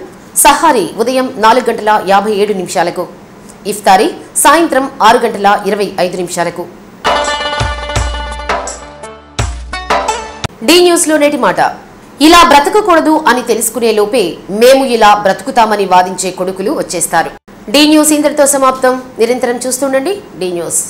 సహారీ ఉదయం 4:57 ఇఫ్తారీ సాయంత్రం 6:25 డి న్యూస్ లో నేటి మాట. ఇలా బ్రతకకూడదు అని తెలుసుకునే లోపే మేము ఇలా బ్రతుకుతామని వాదించే కొడుకులు వచ్చేస్తారు. డి న్యూస్ ఇంతటితో సమాప్తం. నిరంతరం చూస్తుండండి డి న్యూస్.